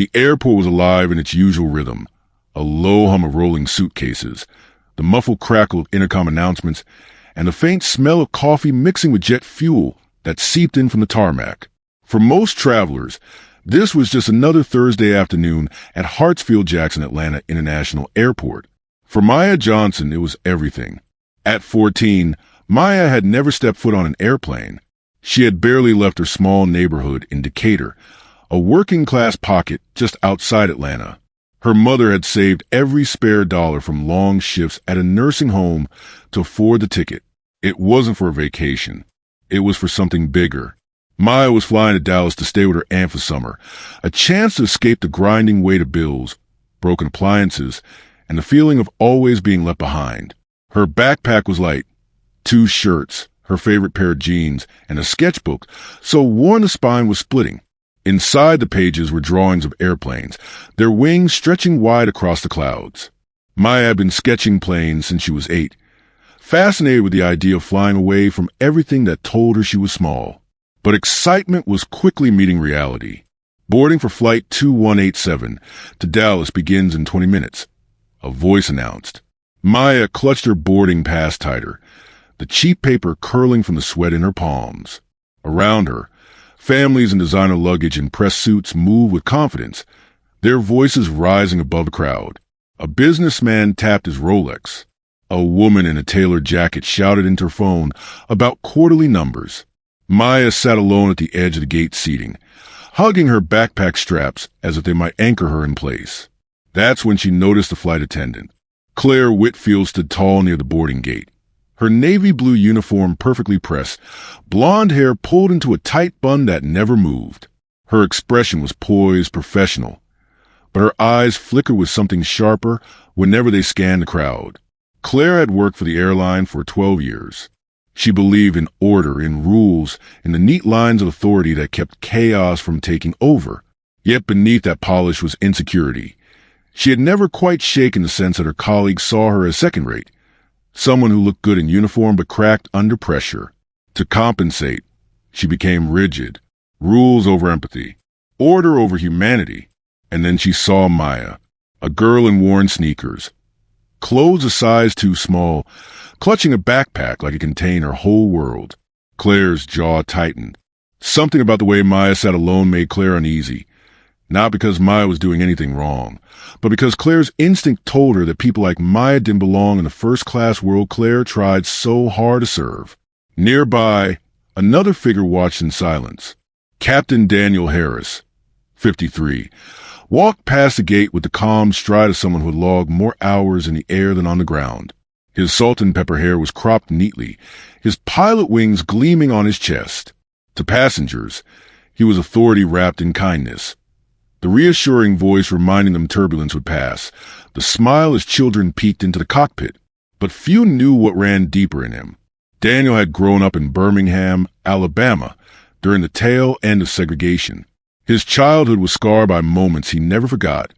The airport was alive in its usual rhythm, a low hum of rolling suitcases, the muffled crackle of intercom announcements, and the faint smell of coffee mixing with jet fuel that seeped in from the tarmac. For most travelers, this was just another Thursday afternoon at Hartsfield-Jackson Atlanta International Airport. For Maya Johnson, it was everything. At 14, Maya had never stepped foot on an airplane. She had barely left her small neighborhood in Decatur, a working-class pocket just outside Atlanta. Her mother had saved every spare dollar from long shifts at a nursing home to afford the ticket. It wasn't for a vacation. It was for something bigger. Maya was flying to Dallas to stay with her aunt for summer, a chance to escape the grinding weight of bills, broken appliances, and the feeling of always being left behind. Her backpack was light, 2 shirts, her favorite pair of jeans, and a sketchbook, so worn the spine was splitting. Inside the pages were drawings of airplanes, their wings stretching wide across the clouds. Maya had been sketching planes since she was 8, fascinated with the idea of flying away from everything that told her she was small. But excitement was quickly meeting reality. Boarding for Flight 2187 to Dallas begins in 20 minutes, a voice announced. Maya clutched her boarding pass tighter, the cheap paper curling from the sweat in her palms. Around her, families in designer luggage and press suits moved with confidence, their voices rising above the crowd. A businessman tapped his Rolex. A woman in a tailored jacket shouted into her phone about quarterly numbers. Maya sat alone at the edge of the gate seating, hugging her backpack straps as if they might anchor her in place. That's when she noticed the flight attendant. Claire Whitfield stood tall near the boarding gate. Her navy blue uniform perfectly pressed, blonde hair pulled into a tight bun that never moved. Her expression was poised, professional, but her eyes flickered with something sharper whenever they scanned the crowd. Claire had worked for the airline for 12 years. She believed in order, in rules, in the neat lines of authority that kept chaos from taking over. Yet beneath that polish was insecurity. She had never quite shaken the sense that her colleagues saw her as second-rate, someone who looked good in uniform but cracked under pressure. To compensate, she became rigid, rules over empathy, order over humanity. And then she saw Maya, a girl in worn sneakers, clothes a size too small, clutching a backpack like it contained her whole world. Claire's jaw tightened. Something about the way Maya sat alone made Claire uneasy. Not because Maya was doing anything wrong, but because Claire's instinct told her that people like Maya didn't belong in the first-class world Claire tried so hard to serve. Nearby, another figure watched in silence. Captain Daniel Harris, 53, walked past the gate with the calm stride of someone who had logged more hours in the air than on the ground. His salt and pepper hair was cropped neatly, his pilot wings gleaming on his chest. To passengers, he was authority wrapped in kindness. The reassuring voice reminding them turbulence would pass, the smile as children peeked into the cockpit. But few knew what ran deeper in him. Daniel had grown up in Birmingham, Alabama, during the tail end of segregation. His childhood was scarred by moments he never forgot.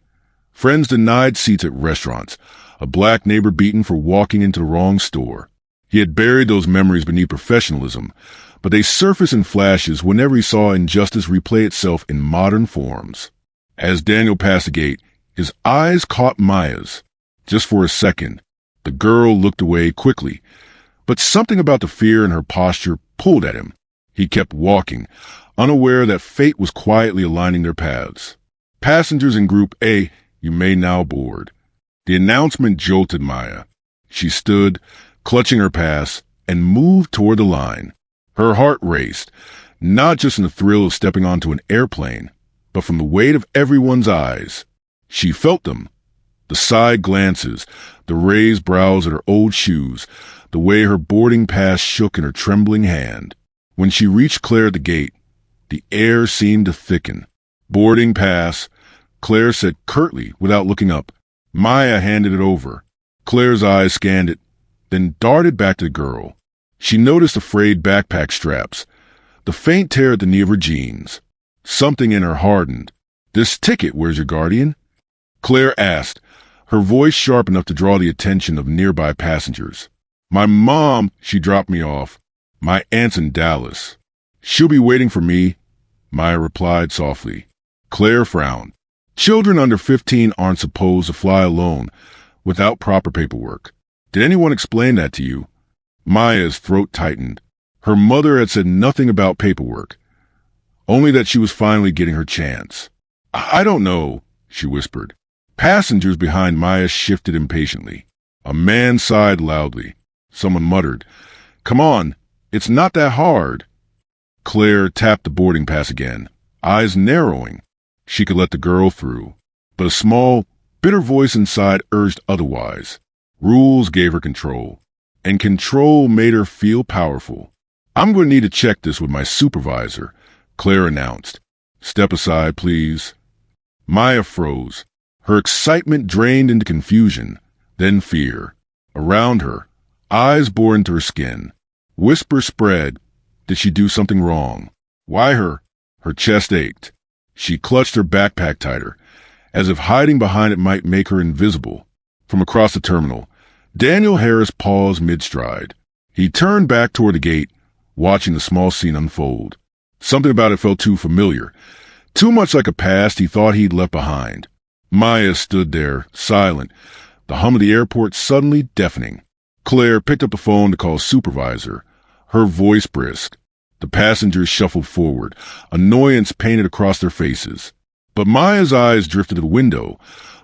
Friends denied seats at restaurants, a black neighbor beaten for walking into the wrong store. He had buried those memories beneath professionalism, but they surfaced in flashes whenever he saw injustice replay itself in modern forms. As Daniel passed the gate, his eyes caught Maya's. Just for a second, the girl looked away quickly, but something about the fear in her posture pulled at him. He kept walking, unaware that fate was quietly aligning their paths. Passengers in Group A, you may now board. The announcement jolted Maya. She stood, clutching her pass, and moved toward the line. Her heart raced, not just in the thrill of stepping onto an airplane, but from the weight of everyone's eyes. She felt them. The side glances, the raised brows at her old shoes, the way her boarding pass shook in her trembling hand. When she reached Claire at the gate, the air seemed to thicken. Boarding pass, Claire said curtly without looking up. Maya handed it over. Claire's eyes scanned it, then darted back to the girl. She noticed the frayed backpack straps, the faint tear at the knee of her jeans. Something in her hardened. This ticket, where's your guardian? Claire asked, her voice sharp enough to draw the attention of nearby passengers. My mom, she dropped me off. My aunt's in Dallas. She'll be waiting for me, Maya replied softly. Claire frowned. Children under 15 aren't supposed to fly alone without proper paperwork. Did anyone explain that to you? Maya's throat tightened. Her mother had said nothing about paperwork, only that she was finally getting her chance. I don't know, she whispered. Passengers behind Maya shifted impatiently. A man sighed loudly. Someone muttered, "Come on, it's not that hard." Claire tapped the boarding pass again, eyes narrowing. She could let the girl through, but a small, bitter voice inside urged otherwise. Rules gave her control, and control made her feel powerful. "I'm going to need to check this with my supervisor," Claire announced. "Step aside, please." Maya froze. Her excitement drained into confusion, then fear. Around her, eyes bore into her skin. Whispers spread. Did she do something wrong? Why her? Her chest ached. She clutched her backpack tighter, as if hiding behind it might make her invisible. From across the terminal, Daniel Harris paused mid-stride. He turned back toward the gate, watching the small scene unfold. Something about it felt too familiar, too much like a past he thought he'd left behind. Maya stood there, silent, the hum of the airport suddenly deafening. Claire picked up the phone to call supervisor, her voice brisk. The passengers shuffled forward, annoyance painted across their faces. But Maya's eyes drifted to the window,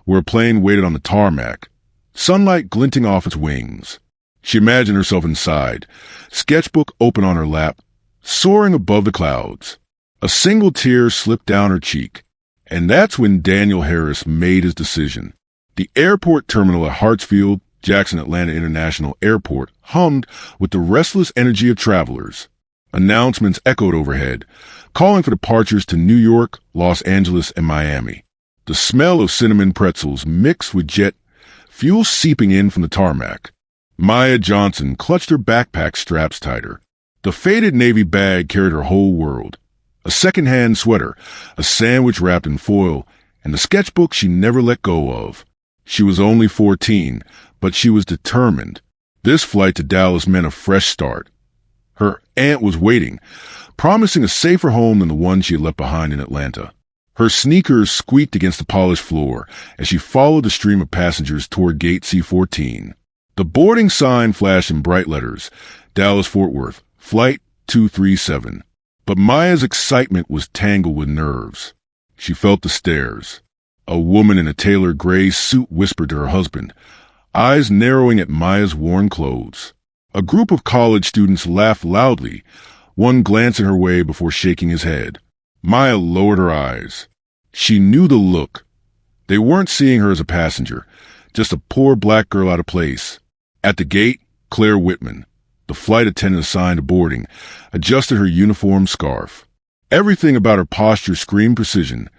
where a plane waited on the tarmac, sunlight glinting off its wings. She imagined herself inside, sketchbook open on her lap, soaring above the clouds. A single tear slipped down her cheek, and that's when Daniel Harris made his decision. The airport terminal at Hartsfield Jackson Atlanta International Airport hummed with the restless energy of travelers. Announcements echoed overhead, calling for departures to New York, Los Angeles, and Miami. The smell of cinnamon pretzels mixed with jet fuel seeping in from the tarmac. Maya Johnson clutched her backpack straps tighter. The faded navy bag carried her whole world. A second-hand sweater, a sandwich wrapped in foil, and the sketchbook she never let go of. She was only 14, but she was determined. This flight to Dallas meant a fresh start. Her aunt was waiting, promising a safer home than the one she had left behind in Atlanta. Her sneakers squeaked against the polished floor as she followed the stream of passengers toward gate C-14. The boarding sign flashed in bright letters, Dallas-Fort Worth, Flight 237. But Maya's excitement was tangled with nerves. She felt the stares. A woman in a tailored gray suit whispered to her husband, eyes narrowing at Maya's worn clothes. A group of college students laughed loudly, one glancing her way before shaking his head. Maya lowered her eyes. She knew the look. They weren't seeing her as a passenger, just a poor black girl out of place. At the gate, Claire Whitman, the flight attendant assigned to boarding, adjusted her uniform scarf. Everything about her posture screamed precision.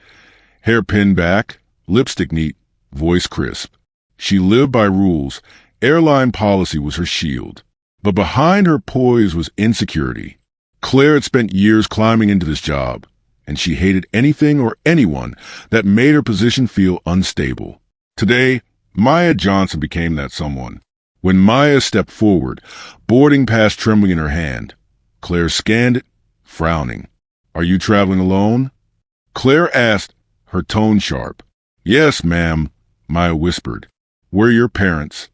Hair pinned back, lipstick neat, voice crisp. She lived by rules. Airline policy was her shield. But behind her poise was insecurity. Claire had spent years climbing into this job, and she hated anything or anyone that made her position feel unstable. Today, Maya Johnson became that someone. When Maya stepped forward, boarding pass trembling in her hand, Claire scanned it, frowning. "Are you traveling alone?" Claire asked, her tone sharp. "Yes, ma'am," Maya whispered. "We're your parents."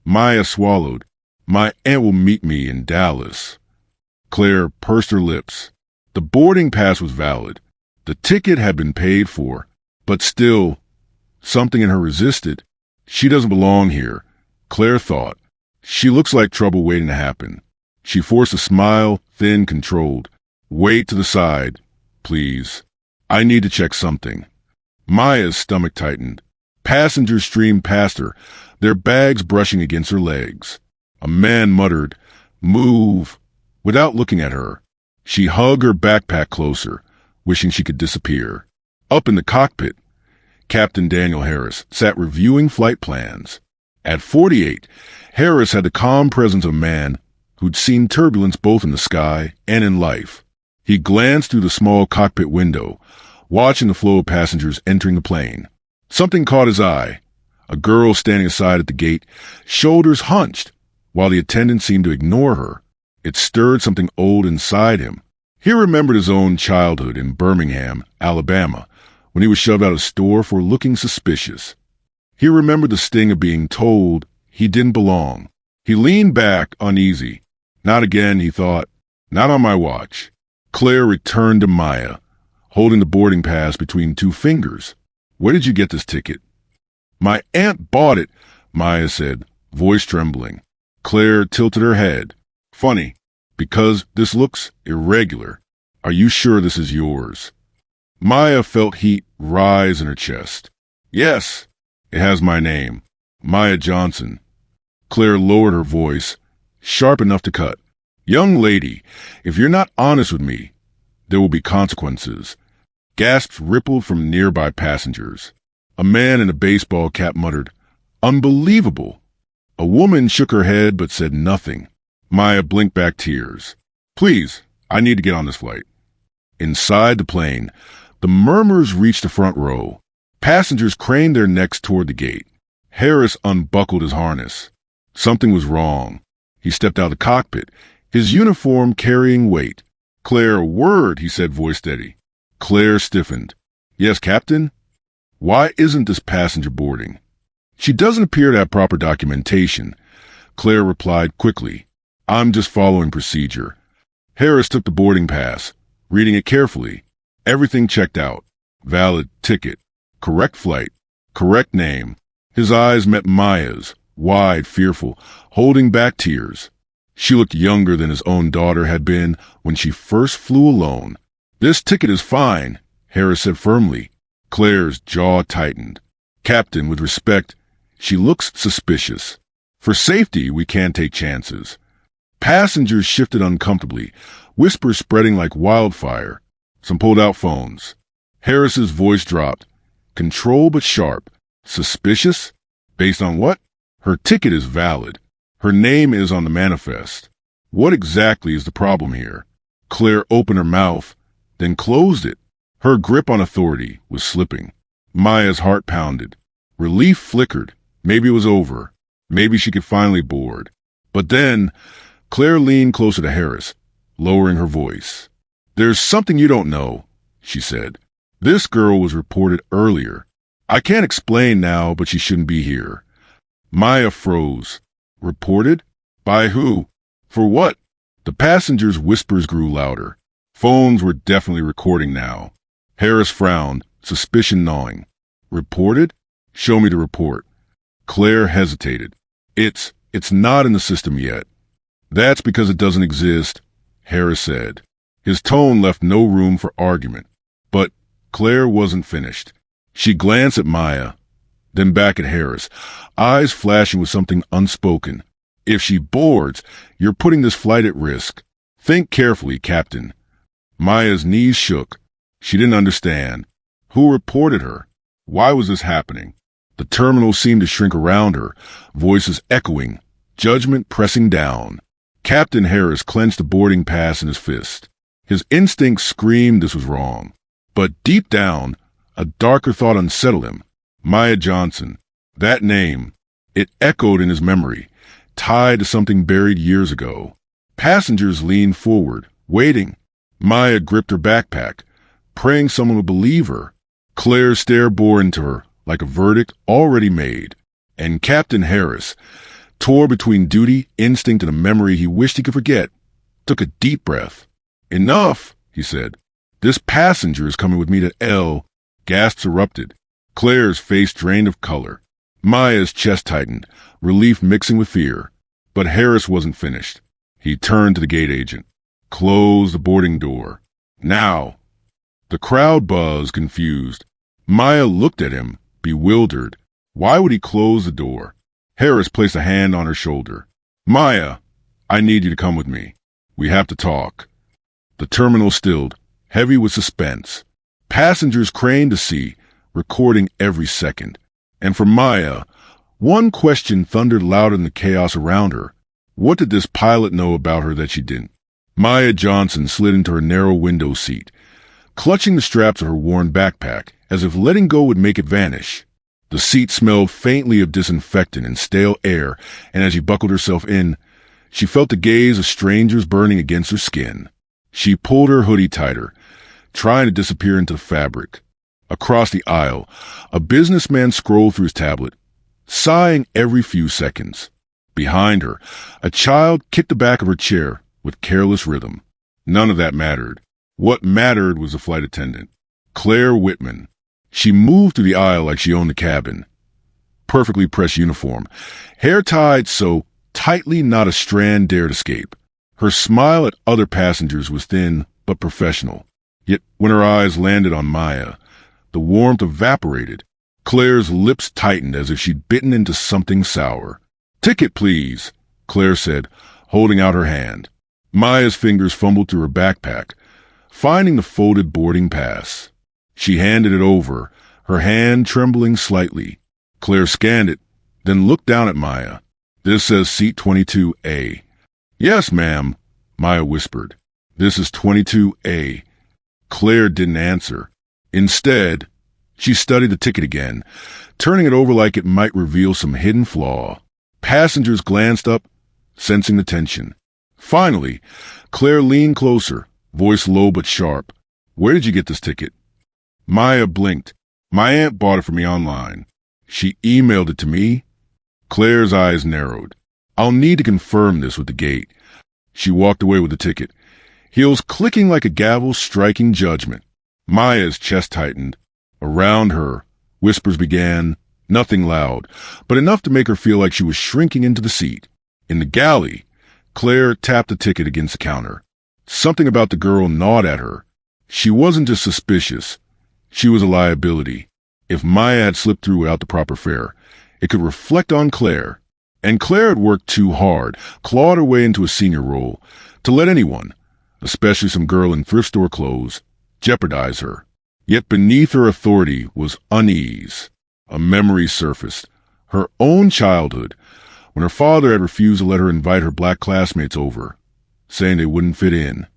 Maya swallowed. "My aunt will meet me in Dallas." Claire pursed her lips. The boarding pass was valid. The ticket had been paid for. But still, something in her resisted. She doesn't belong here, Claire thought. She looks like trouble waiting to happen. She forced a smile, thin, controlled. "Wait to the side, please. I need to check something." Maya's stomach tightened. Passengers streamed past her, their bags brushing against her legs. A man muttered, "Move," without looking at her. She hugged her backpack closer, wishing she could disappear. Up in the cockpit, Captain Daniel Harris sat reviewing flight plans. At 48, Harris had the calm presence of a man who'd seen turbulence both in the sky and in life. He glanced through the small cockpit window, watching the flow of passengers entering the plane. Something caught his eye. A girl standing aside at the gate, shoulders hunched, while the attendant seemed to ignore her. It stirred something old inside him. He remembered his own childhood in Birmingham, Alabama, when he was shoved out of store for looking suspicious. He remembered the sting of being told he didn't belong. He leaned back, uneasy. Not again, he thought. Not on my watch. Claire returned to Maya, holding the boarding pass between two fingers. Where did you get this ticket? My aunt bought it, Maya said, voice trembling. Claire tilted her head. Funny, because this looks irregular. Are you sure this is yours? Maya felt heat rise in her chest. Yes, it has my name, Maya Johnson. Claire lowered her voice, sharp enough to cut. Young lady, if you're not honest with me, there will be consequences. Gasps rippled from nearby passengers. A man in a baseball cap muttered, Unbelievable! A woman shook her head but said nothing. Maya blinked back tears. Please, I need to get on this flight. Inside the plane, the murmurs reached the front row. Passengers craned their necks toward the gate. Harris unbuckled his harness. Something was wrong. He stepped out of the cockpit, his uniform carrying weight. Claire, a word, he said, voice steady. Claire stiffened. Yes, Captain? Why isn't this passenger boarding? She doesn't appear to have proper documentation. Claire replied quickly. I'm just following procedure. Harris took the boarding pass, reading it carefully. Everything checked out. Valid ticket. Correct flight. Correct name. His eyes met Maya's, wide, fearful, holding back tears. She looked younger than his own daughter had been when she first flew alone. This ticket is fine, Harris said firmly. Claire's jaw tightened. Captain, with respect, she looks suspicious. For safety, we can't take chances. Passengers shifted uncomfortably, whispers spreading like wildfire. Some pulled out phones. Harris's voice dropped. Control but sharp. Suspicious? Based on what? Her ticket is valid. Her name is on the manifest. What exactly is the problem here? Claire opened her mouth, then closed it. Her grip on authority was slipping. Maya's heart pounded. Relief flickered. Maybe it was over. Maybe she could finally board. But then, Claire leaned closer to Harris, lowering her voice. There's something you don't know, she said. This girl was reported earlier. I can't explain now, but she shouldn't be here. Maya froze. Reported? By who? For what? The passengers' whispers grew louder. Phones were definitely recording now. Harris frowned, suspicion gnawing. Reported? Show me the report. Claire hesitated. It's not in the system yet. That's because it doesn't exist, Harris said. His tone left no room for argument. But Claire wasn't finished. She glanced at Maya, then back at Harris, eyes flashing with something unspoken. If she boards, you're putting this flight at risk. Think carefully, Captain. Maya's knees shook. She didn't understand. Who reported her? Why was this happening? The terminal seemed to shrink around her, voices echoing, judgment pressing down. Captain Harris clenched the boarding pass in his fist. His instincts screamed this was wrong. But deep down, a darker thought unsettled him. Maya Johnson. That name. It echoed in his memory, tied to something buried years ago. Passengers leaned forward, waiting. Maya gripped her backpack, praying someone would believe her. Claire's stare bore into her like a verdict already made. And Captain Harris, tore between duty, instinct, and a memory he wished he could forget, took a deep breath. Enough, he said. This passenger is coming with me to L. Gasps erupted. Claire's face drained of color. Maya's chest tightened, relief mixing with fear. But Harris wasn't finished. He turned to the gate agent. Close the boarding door. Now. The crowd buzzed, confused. Maya looked at him, bewildered. Why would he close the door? Harris placed a hand on her shoulder. Maya, I need you to come with me. We have to talk. The terminal stilled, heavy with suspense. Passengers craned to see, recording every second. And for Maya, one question thundered louder in the chaos around her. What did this pilot know about her that she didn't? Maya Johnson slid into her narrow window seat, clutching the straps of her worn backpack, as if letting go would make it vanish. The seat smelled faintly of disinfectant and stale air, and as she buckled herself in, she felt the gaze of strangers burning against her skin. She pulled her hoodie tighter, trying to disappear into the fabric. Across the aisle, a businessman scrolled through his tablet, sighing every few seconds. Behind her, a child kicked the back of her chair with careless rhythm. None of that mattered. What mattered was the flight attendant, Claire Whitman. She moved through the aisle like she owned the cabin. Perfectly pressed uniform, hair tied so tightly not a strand dared escape. Her smile at other passengers was thin but professional. Yet when her eyes landed on Maya, the warmth evaporated. Claire's lips tightened as if she'd bitten into something sour. "Ticket, please," Claire said, holding out her hand. Maya's fingers fumbled through her backpack, finding the folded boarding pass. She handed it over, her hand trembling slightly. Claire scanned it, then looked down at Maya. "This says seat 22A. "Yes, ma'am," Maya whispered. "This is 22A. Claire didn't answer. Instead, she studied the ticket again, turning it over like it might reveal some hidden flaw. Passengers glanced up, sensing the tension. Finally, Claire leaned closer, voice low but sharp. "Where did you get this ticket?" Maya blinked. "My aunt bought it for me online." "She emailed it to me?" Claire's eyes narrowed. "I'll need to confirm this with the gate." She walked away with the ticket, heels clicking like a gavel striking judgment. Maya's chest tightened. Around her, whispers began, nothing loud, but enough to make her feel like she was shrinking into the seat. In the galley, Claire tapped the ticket against the counter. Something about the girl gnawed at her. She wasn't just suspicious. She was a liability. If Maya had slipped through without the proper fare, it could reflect on Claire. And Claire had worked too hard, clawed her way into a senior role, to let anyone, especially some girl in thrift store clothes, jeopardize her. Yet beneath her authority was unease. A memory surfaced. Her own childhood, when her father had refused to let her invite her black classmates over, saying they wouldn't fit in.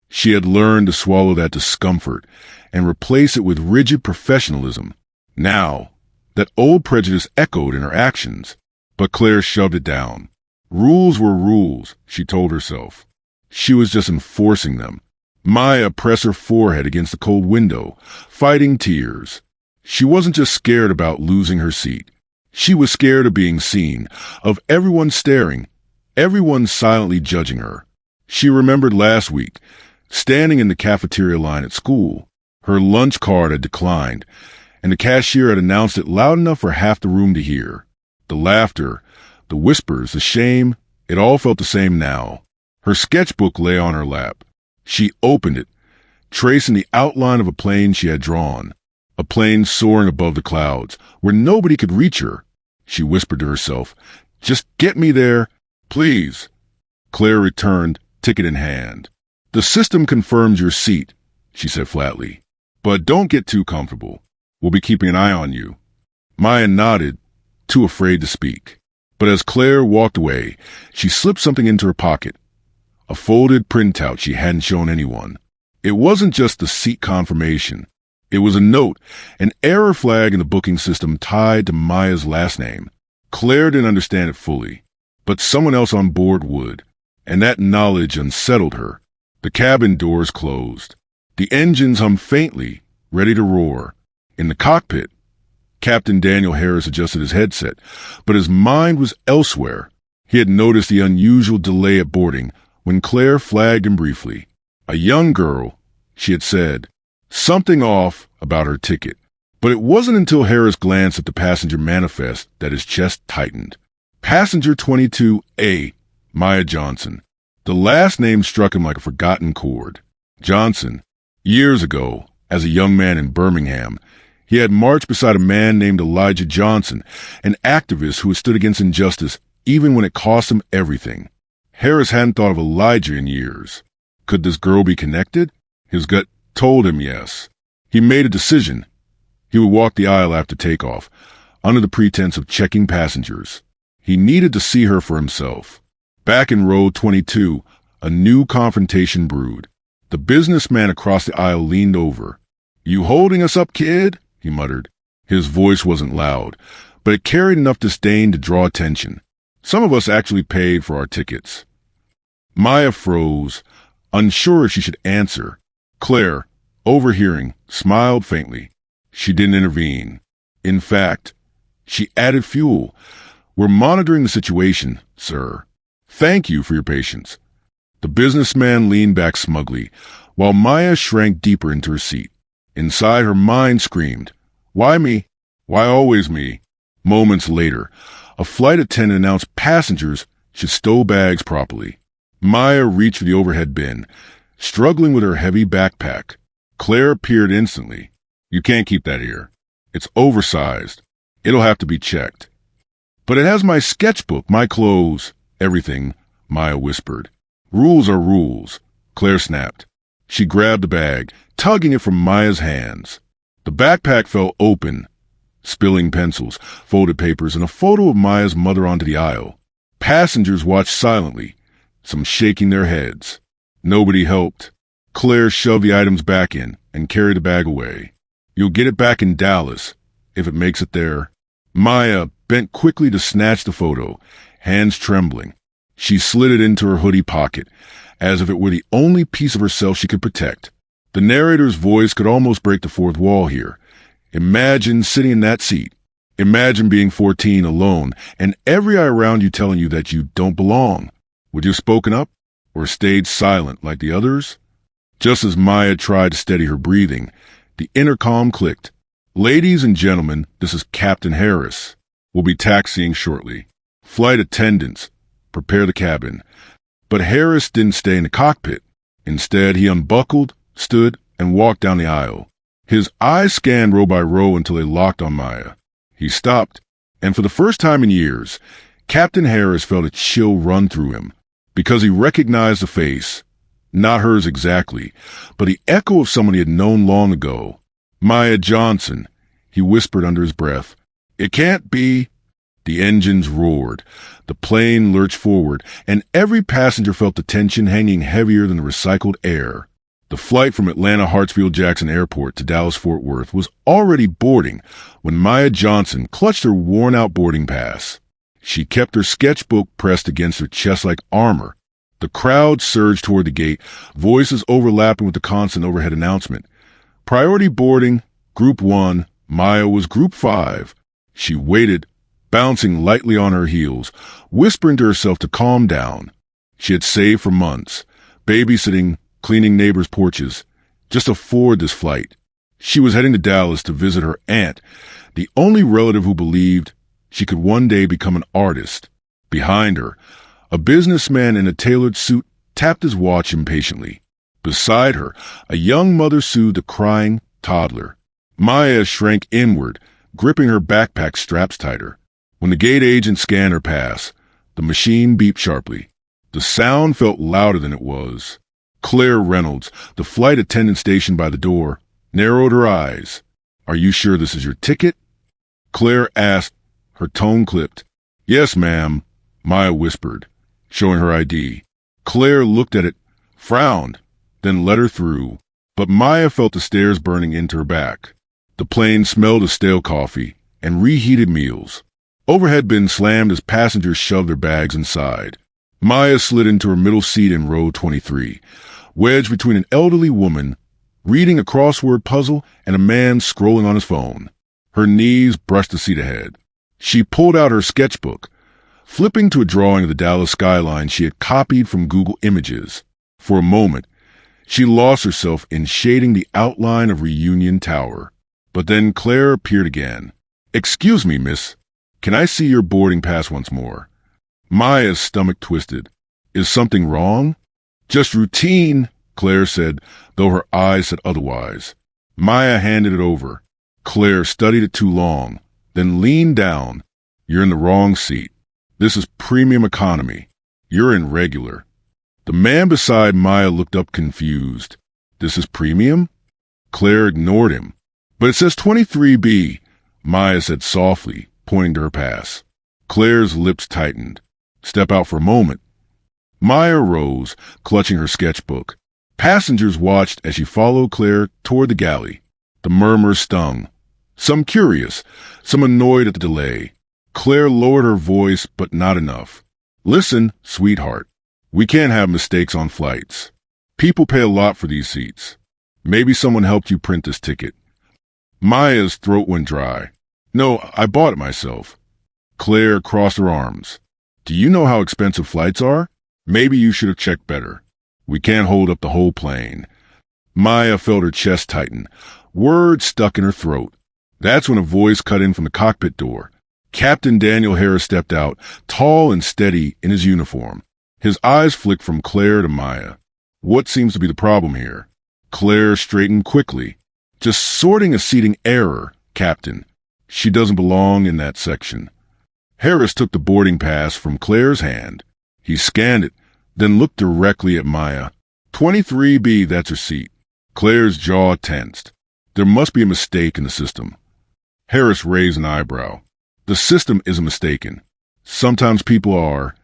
She had learned to swallow that discomfort and replace it with rigid professionalism. Now, that old prejudice echoed in her actions, but Claire shoved it down. Rules were rules, she told herself. She was just enforcing them. Maya pressed her forehead against the cold window, fighting tears. She wasn't just scared about losing her seat. She was scared of being seen, of everyone staring, everyone silently judging her. She remembered last week, standing in the cafeteria line at school. Her lunch card had declined, and the cashier had announced it loud enough for half the room to hear. The laughter, the whispers, the shame, it all felt the same now. Her sketchbook lay on her lap. She opened it, tracing the outline of a plane she had drawn. A plane soaring above the clouds, where nobody could reach her. She whispered to herself, "Just get me there, please." Claire returned, ticket in hand. "The system confirms your seat," she said flatly. "But don't get too comfortable. We'll be keeping an eye on you." Maya nodded, too afraid to speak. But as Claire walked away, she slipped something into her pocket. A folded printout she hadn't shown anyone. It wasn't just the seat confirmation. It was a note, an error flag in the booking system tied to Maya's last name. Claire didn't understand it fully, but someone else on board would, and that knowledge unsettled her. The cabin doors closed. The engines hummed faintly, ready to roar. In the cockpit, Captain Daniel Harris adjusted his headset, but his mind was elsewhere. He had noticed the unusual delay at boarding when Claire flagged him briefly. A young girl, she had said. Something off about her ticket. But it wasn't until Harris glanced at the passenger manifest that his chest tightened. Passenger 22A, Maya Johnson. The last name struck him like a forgotten chord. Johnson. Years ago, as a young man in Birmingham, he had marched beside a man named Elijah Johnson, an activist who had stood against injustice even when it cost him everything. Harris hadn't thought of Elijah in years. Could this girl be connected? His gut told him yes. He made a decision. He would walk the aisle after takeoff, under the pretense of checking passengers. He needed to see her for himself. Back in row 22, a new confrontation brewed. The businessman across the aisle leaned over. "You holding us up, kid?" he muttered. His voice wasn't loud, but it carried enough disdain to draw attention. Some of us actually paid for our tickets. Maya froze, unsure if she should answer. Claire, overhearing, smiled faintly. She didn't intervene. In fact, she added fuel. We're monitoring the situation, sir. Thank you for your patience. The businessman leaned back smugly, while Maya shrank deeper into her seat. Inside, her mind screamed, "Why me? Why always me?" Moments later, a flight attendant announced passengers should stow bags properly. Maya reached for the overhead bin, struggling with her heavy backpack. Claire appeared instantly. "You can't keep that here. It's oversized. It'll have to be checked." "But it has my sketchbook, my clothes, everything," Maya whispered. "Rules are rules," Claire snapped. She grabbed the bag, tugging it from Maya's hands. The backpack fell open, spilling pencils, folded papers, and a photo of Maya's mother onto the aisle. Passengers watched silently, some shaking their heads. Nobody helped. Claire shoved the items back in and carried the bag away. "You'll get it back in Dallas, if it makes it there." Maya bent quickly to snatch the photo, hands trembling. She slid it into her hoodie pocket, as if it were the only piece of herself she could protect. The narrator's voice could almost break the fourth wall here. Imagine sitting in that seat. Imagine being 14 alone, and every eye around you telling you that you don't belong. Would you have spoken up, or stayed silent like the others? Just as Maya tried to steady her breathing, the intercom clicked. "Ladies and gentlemen, this is Captain Harris. We'll be taxiing shortly. Flight attendants, prepare the cabin." But Harris didn't stay in the cockpit. Instead, he unbuckled, stood, and walked down the aisle. His eyes scanned row by row until they locked on Maya. He stopped, and for the first time in years, Captain Harris felt a chill run through him, because he recognized the face. Not hers exactly, but the echo of someone he had known long ago. "Maya Johnson," he whispered under his breath. "It can't be." The engines roared. The plane lurched forward, and every passenger felt the tension hanging heavier than the recycled air. The flight from Atlanta Hartsfield-Jackson Airport to Dallas-Fort Worth was already boarding when Maya Johnson clutched her worn-out boarding pass. She kept her sketchbook pressed against her chest like armor. The crowd surged toward the gate, voices overlapping with the constant overhead announcement. Priority boarding, Group 1, Maya was Group 5. She waited, bouncing lightly on her heels, whispering to herself to calm down. She had saved for months, babysitting, cleaning neighbors' porches, just to afford this flight. She was heading to Dallas to visit her aunt, the only relative who believed she could one day become an artist. Behind her, a businessman in a tailored suit tapped his watch impatiently. Beside her, a young mother soothed a crying toddler. Maya shrank inward, gripping her backpack straps tighter. When the gate agent scanned her pass, the machine beeped sharply. The sound felt louder than it was. Claire Reynolds, the flight attendant stationed by the door, narrowed her eyes. "Are you sure this is your ticket?" Claire asked, her tone clipped. "Yes, ma'am," Maya whispered, showing her ID. Claire looked at it, frowned, then let her through. But Maya felt the stares burning into her back. The plane smelled of stale coffee and reheated meals. Overhead bins slammed as passengers shoved their bags inside. Maya slid into her middle seat in row 23, wedged between an elderly woman reading a crossword puzzle and a man scrolling on his phone. Her knees brushed the seat ahead. She pulled out her sketchbook, flipping to a drawing of the Dallas skyline she had copied from Google Images. For a moment, she lost herself in shading the outline of Reunion Tower. But then Claire appeared again. "Excuse me, miss. Can I see your boarding pass once more?" Maya's stomach twisted. "Is something wrong?" "Just routine," Claire said, though her eyes said otherwise. Maya handed it over. Claire studied it too long, then leaned down. "You're in the wrong seat. This is premium economy. You're in regular." The man beside Maya looked up confused. "This is premium?" Claire ignored him. "But it says 23B, Maya said softly, pointing to her pass. Claire's lips tightened. "Step out for a moment." Maya rose, clutching her sketchbook. Passengers watched as she followed Claire toward the galley. The murmurs stung. Some curious, some annoyed at the delay. Claire lowered her voice, but not enough. "Listen, sweetheart. We can't have mistakes on flights. People pay a lot for these seats. Maybe someone helped you print this ticket." Maya's throat went dry. No, I bought it myself. Claire crossed her arms. Do you know how expensive flights are? Maybe you should have checked better. We can't hold up the whole plane. Maya felt her chest tighten. Words stuck in her throat. That's when a voice cut in from the cockpit door. Captain Daniel Harris stepped out, tall and steady in his uniform. His eyes flicked from Claire to Maya. What seems to be the problem here? Claire straightened quickly. Just sorting a seating error, Captain. She doesn't belong in that section. Harris took the boarding pass from Claire's hand. He scanned it, then looked directly at Maya. 23B, that's her seat. Claire's jaw tensed. There must be a mistake in the system. Harris raised an eyebrow. The system isn't mistaken. Sometimes people are.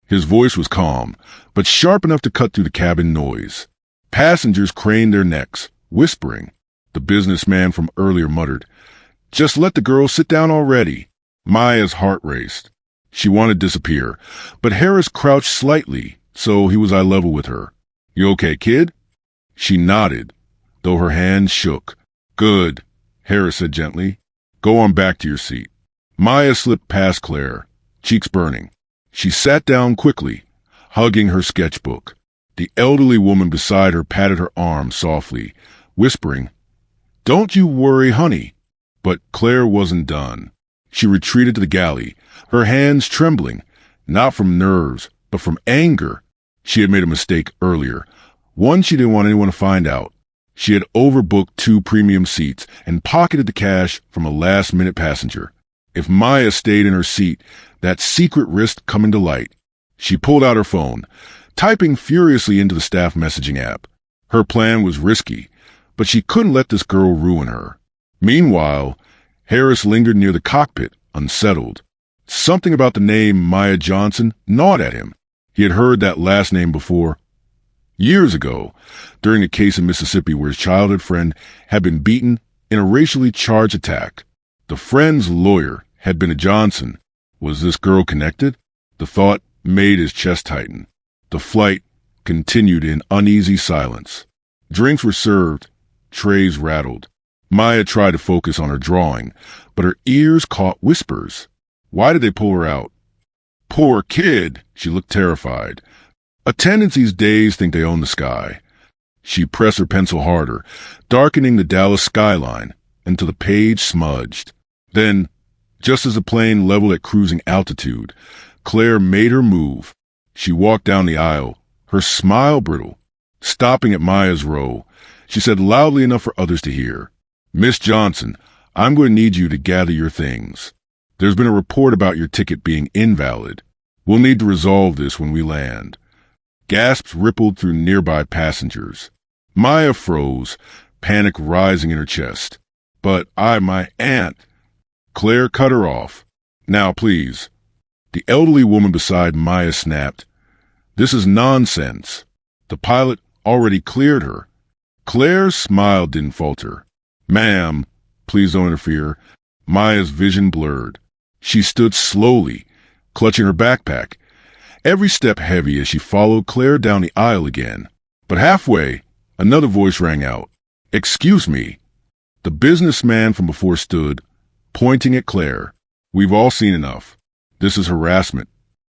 His voice was calm, but sharp enough to cut through the cabin noise. Passengers craned their necks, whispering. The businessman from earlier muttered, "Just let the girl sit down already." Maya's heart raced. She wanted to disappear, but Harris crouched slightly, so he was eye level with her. "You okay, kid?" She nodded, though her hands shook. "Good," Harris said gently. "Go on back to your seat." Maya slipped past Claire, cheeks burning. She sat down quickly, hugging her sketchbook. The elderly woman beside her patted her arm softly, whispering, "Don't you worry, honey." But Claire wasn't done. She retreated to the galley, her hands trembling, not from nerves, but from anger. She had made a mistake earlier, one she didn't want anyone to find out. She had overbooked 2 premium seats and pocketed the cash from a last-minute passenger. If Maya stayed in her seat, that secret risked coming to light. She pulled out her phone, typing furiously into the staff messaging app. Her plan was risky, but she couldn't let this girl ruin her. Meanwhile, Harris lingered near the cockpit, unsettled. Something about the name Maya Johnson gnawed at him. He had heard that last name before. Years ago, during a case in Mississippi where his childhood friend had been beaten in a racially charged attack. The friend's lawyer had been a Johnson. Was this girl connected? The thought made his chest tighten. The flight continued in uneasy silence. Drinks were served, trays rattled. Maya tried to focus on her drawing, but her ears caught whispers. Why did they pull her out? Poor kid, she looked terrified. Attendants these days think they own the sky. She pressed her pencil harder, darkening the Dallas skyline until the page smudged. Then, just as the plane leveled at cruising altitude, Claire made her move. She walked down the aisle, her smile brittle. Stopping at Maya's row, she said loudly enough for others to hear, "Miss Johnson, I'm going to need you to gather your things. There's been a report about your ticket being invalid. We'll need to resolve this when we land." Gasps rippled through nearby passengers. Maya froze, panic rising in her chest. "But my aunt." Claire cut her off. "Now, please." The elderly woman beside Maya snapped, "This is nonsense. The pilot already cleared her." Claire's smile didn't falter. "Ma'am, please don't interfere." Maya's vision blurred. She stood slowly, clutching her backpack, every step heavy as she followed Claire down the aisle again. But halfway, another voice rang out. "Excuse me." The businessman from before stood, pointing at Claire. "We've all seen enough. This is harassment."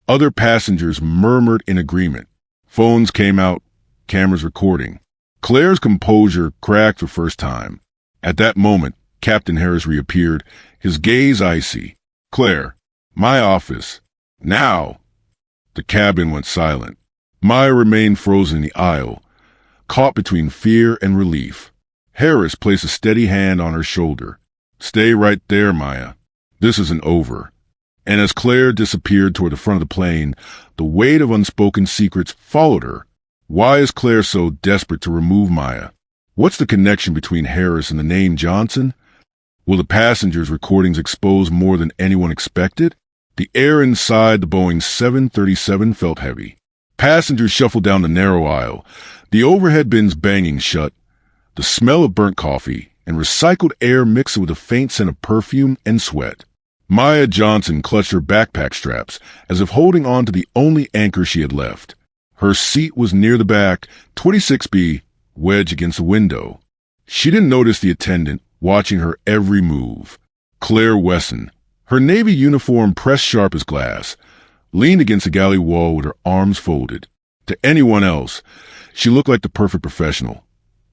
Other passengers murmured in agreement. Phones came out, cameras recording. Claire's composure cracked for first time. At that moment, Captain Harris reappeared, his gaze icy. "Claire, my office. Now." The cabin went silent. Maya remained frozen in the aisle, caught between fear and relief. Harris placed a steady hand on her shoulder. "Stay right there, Maya. This isn't over." And as Claire disappeared toward the front of the plane, the weight of unspoken secrets followed her. Why is Claire so desperate to remove Maya? What's the connection between Harris and the name Johnson? Will the passengers' recordings expose more than anyone expected? The air inside the Boeing 737 felt heavy. Passengers shuffled down the narrow aisle, the overhead bins banging shut, the smell of burnt coffee and recycled air mixed with a faint scent of perfume and sweat. Maya Johnson clutched her backpack straps as if holding on to the only anchor she had left. Her seat was near the back, 26B, wedged against the window. She didn't notice the attendant watching her every move. Claire Wesson, her navy uniform pressed sharp as glass, leaned against the galley wall with her arms folded. To anyone else, she looked like the perfect professional.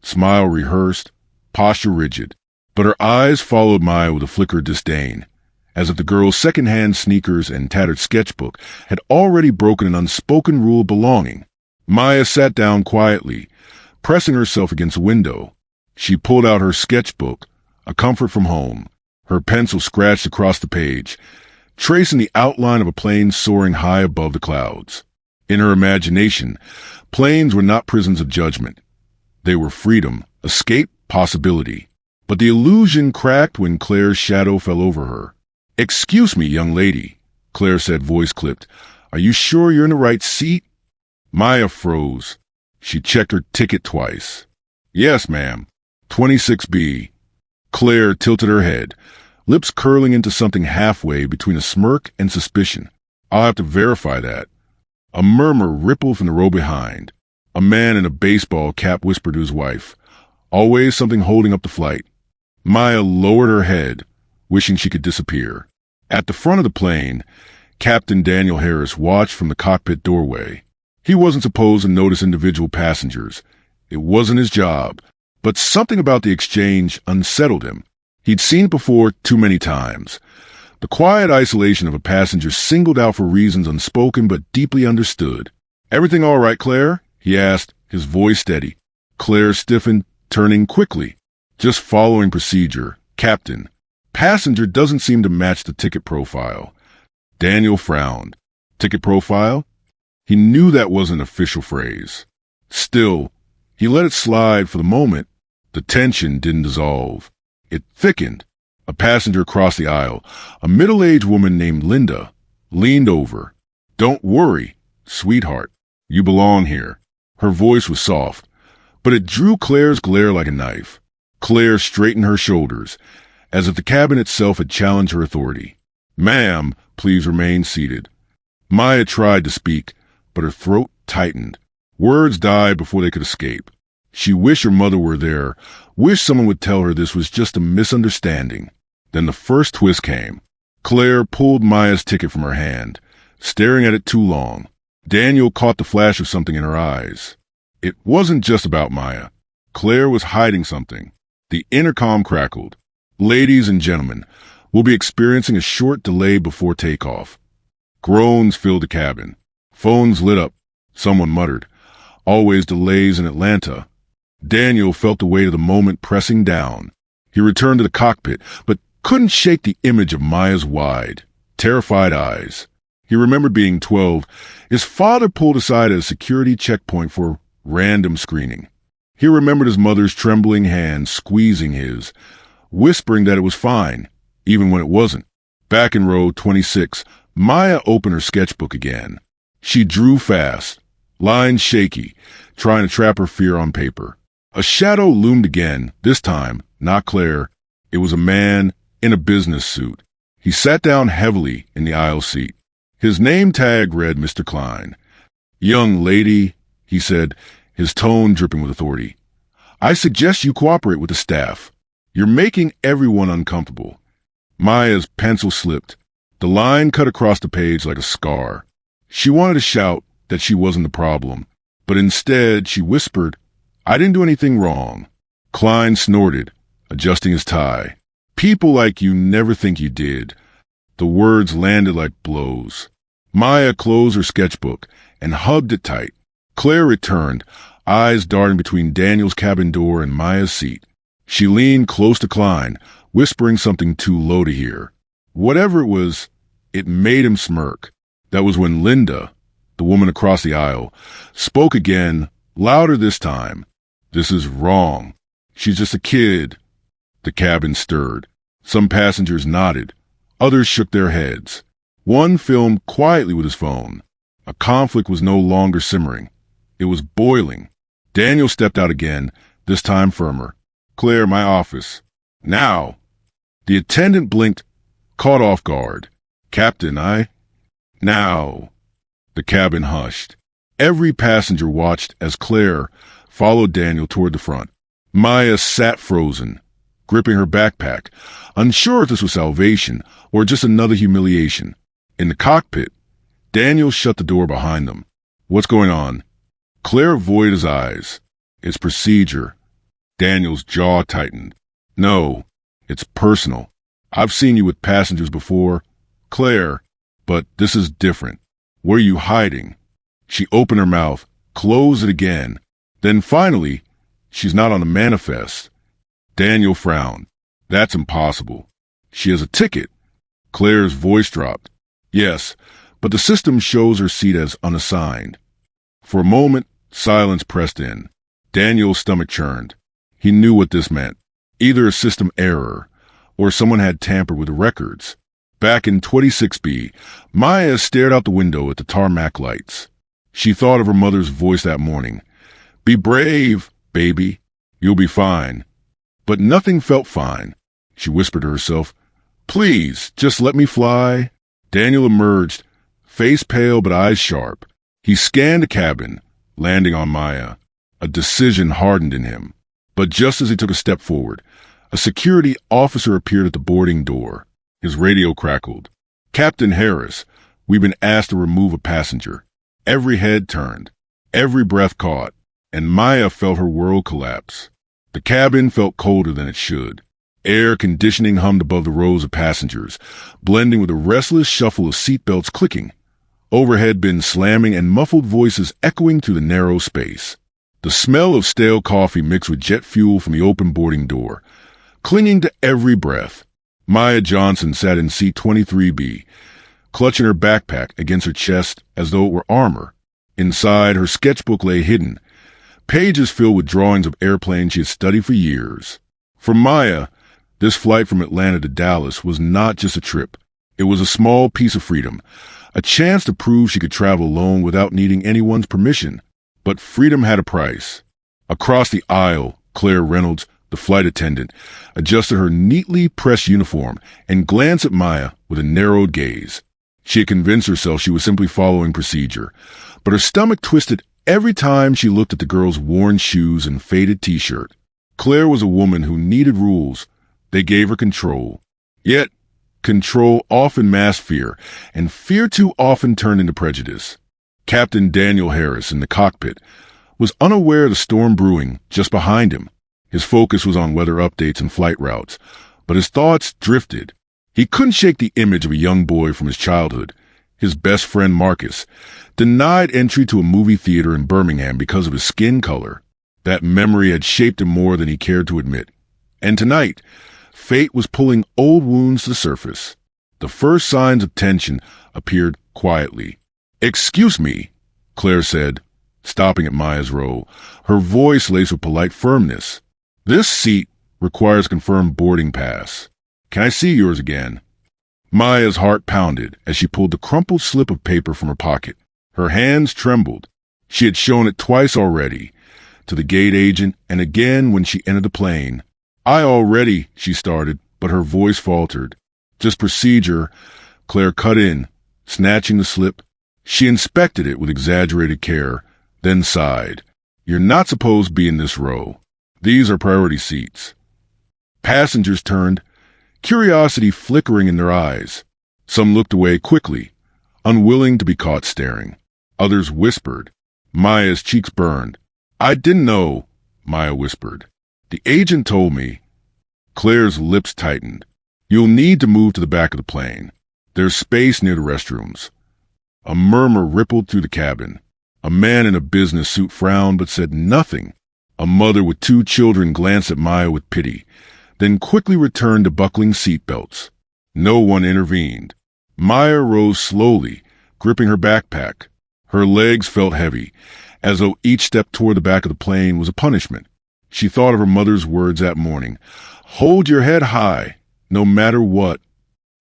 Smile rehearsed, posture rigid. But her eyes followed Maya with a flicker of disdain, as if the girl's second-hand sneakers and tattered sketchbook had already broken an unspoken rule of belonging. Maya sat down quietly, pressing herself against a window. She pulled out her sketchbook, a comfort from home. Her pencil scratched across the page, tracing the outline of a plane soaring high above the clouds. In her imagination, planes were not prisons of judgment. They were freedom, escape, possibility. But the illusion cracked when Claire's shadow fell over her. "Excuse me, young lady," Claire said, voice clipped. "Are you sure you're in the right seat?" Maya froze. She checked her ticket twice. "Yes, ma'am. 26B. Claire tilted her head, lips curling into something halfway between a smirk and suspicion. "I'll have to verify that." A murmur rippled from the row behind. A man in a baseball cap whispered to his wife, "Always something holding up the flight." Maya lowered her head, wishing she could disappear. At the front of the plane, Captain Daniel Harris watched from the cockpit doorway. He wasn't supposed to notice individual passengers. It wasn't his job. But something about the exchange unsettled him. He'd seen it before too many times. The quiet isolation of a passenger singled out for reasons unspoken but deeply understood. "Everything all right, Claire?" he asked, his voice steady. Claire stiffened, turning quickly. "Just following procedure, Captain. Passenger doesn't seem to match the ticket profile." Daniel frowned. "Ticket profile?" He knew that wasn't an official phrase. Still, he let it slide for the moment. The tension didn't dissolve. It thickened. A passenger across the aisle, a middle-aged woman named Linda, leaned over. "Don't worry, sweetheart. You belong here." Her voice was soft, but it drew Claire's glare like a knife. Claire straightened her shoulders, as if the cabin itself had challenged her authority. "Ma'am, please remain seated." Maya tried to speak, but her throat tightened. Words died before they could escape. She wished her mother were there, wished someone would tell her this was just a misunderstanding. Then the first twist came. Claire pulled Maya's ticket from her hand, staring at it too long. Daniel caught the flash of something in her eyes. It wasn't just about Maya. Claire was hiding something. The intercom crackled. "Ladies and gentlemen, we'll be experiencing a short delay before takeoff." Groans filled the cabin. Phones lit up. Someone muttered, "Always delays in Atlanta." Daniel felt the weight of the moment pressing down. He returned to the cockpit, but couldn't shake the image of Maya's wide, terrified eyes. He remembered being 12. His father pulled aside at a security checkpoint for random screening. He remembered his mother's trembling hand squeezing his, whispering that it was fine, even when it wasn't. Back in row 26, Maya opened her sketchbook again. She drew fast, lines shaky, trying to trap her fear on paper. A shadow loomed again, this time, not Claire. It was a man in a business suit. He sat down heavily in the aisle seat. His name tag read Mr. Klein. "Young lady," he said, his tone dripping with authority, "I suggest you cooperate with the staff. You're making everyone uncomfortable." Maya's pencil slipped. The line cut across the page like a scar. She wanted to shout that she wasn't the problem, but instead she whispered, "I didn't do anything wrong." Klein snorted, adjusting his tie. "People like you never think you did." The words landed like blows. Maya closed her sketchbook and hugged it tight. Claire returned, eyes darting between Daniel's cabin door and Maya's seat. She leaned close to Klein, whispering something too low to hear. Whatever it was, it made him smirk. That was when Linda, the woman across the aisle, spoke again, louder this time. "This is wrong. She's just a kid." The cabin stirred. Some passengers nodded. Others shook their heads. One filmed quietly with his phone. A conflict was no longer simmering. It was boiling. Daniel stepped out again, this time firmer. "Claire, my office." "Now." The attendant blinked, caught off guard. "Captain, Now." The cabin hushed. Every passenger watched as Claire followed Daniel toward the front. Maya sat frozen, gripping her backpack, unsure if this was salvation or just another humiliation. In the cockpit, Daniel shut the door behind them. "What's going on?" Claire avoided his eyes. "It's procedure." Daniel's jaw tightened. "No, it's personal. I've seen you with passengers before, Claire, but this is different. Where are you hiding?" She opened her mouth, closed it again. Then finally, "She's not on the manifest." Daniel frowned. "That's impossible. She has a ticket." Claire's voice dropped. "Yes, but the system shows her seat as unassigned." For a moment, silence pressed in. Daniel's stomach churned. He knew what this meant. Either a system error, or someone had tampered with the records. Back in 26B, Maya stared out the window at the tarmac lights. She thought of her mother's voice that morning. "Be brave, baby. You'll be fine." But nothing felt fine. She whispered to herself, "Please, just let me fly." Daniel emerged, face pale but eyes sharp. He scanned the cabin, landing on Maya. A decision hardened in him. But just as he took a step forward, a security officer appeared at the boarding door. His radio crackled. "Captain Harris, we've been asked to remove a passenger." Every head turned, every breath caught, and Maya felt her world collapse. The cabin felt colder than it should. Air conditioning hummed above the rows of passengers, blending with a restless shuffle of seatbelts clicking. Overhead bins slamming and muffled voices echoing through the narrow space. The smell of stale coffee mixed with jet fuel from the open boarding door, clinging to every breath. Maya Johnson sat in seat 23B, clutching her backpack against her chest as though it were armor. Inside, her sketchbook lay hidden, pages filled with drawings of airplanes she had studied for years. For Maya, this flight from Atlanta to Dallas was not just a trip. It was a small piece of freedom, a chance to prove she could travel alone without needing anyone's permission. But freedom had a price. Across the aisle, Claire Reynolds, the flight attendant, adjusted her neatly pressed uniform and glanced at Maya with a narrowed gaze. She had convinced herself she was simply following procedure, but her stomach twisted every time she looked at the girl's worn shoes and faded t-shirt. Claire was a woman who needed rules. They gave her control. Yet, control often masked fear, and fear too often turned into prejudice. Captain Daniel Harris, in the cockpit, was unaware of the storm brewing just behind him. His focus was on weather updates and flight routes, but his thoughts drifted. He couldn't shake the image of a young boy from his childhood. His best friend Marcus, denied entry to a movie theater in Birmingham because of his skin color. That memory had shaped him more than he cared to admit. And tonight, fate was pulling old wounds to the surface. The first signs of tension appeared quietly. "Excuse me," Claire said, stopping at Maya's row, her voice laced with polite firmness. "This seat requires a confirmed boarding pass. Can I see yours again?" Maya's heart pounded as she pulled the crumpled slip of paper from her pocket. Her hands trembled. She had shown it twice already, to the gate agent and again when she entered the plane. She started, but her voice faltered. "Just procedure," Claire cut in, snatching the slip. She inspected it with exaggerated care, then sighed. "You're not supposed to be in this row. These are priority seats." Passengers turned, curiosity flickering in their eyes. Some looked away quickly, unwilling to be caught staring. Others whispered. Maya's cheeks burned. "I didn't know," Maya whispered. "The agent told me." Claire's lips tightened. "You'll need to move to the back of the plane. There's space near the restrooms." A murmur rippled through the cabin. A man in a business suit frowned but said nothing. A mother with 2 children glanced at Maya with pity, then quickly returned to buckling seatbelts. No one intervened. Maya rose slowly, gripping her backpack. Her legs felt heavy, as though each step toward the back of the plane was a punishment. She thought of her mother's words that morning. "Hold your head high, no matter what."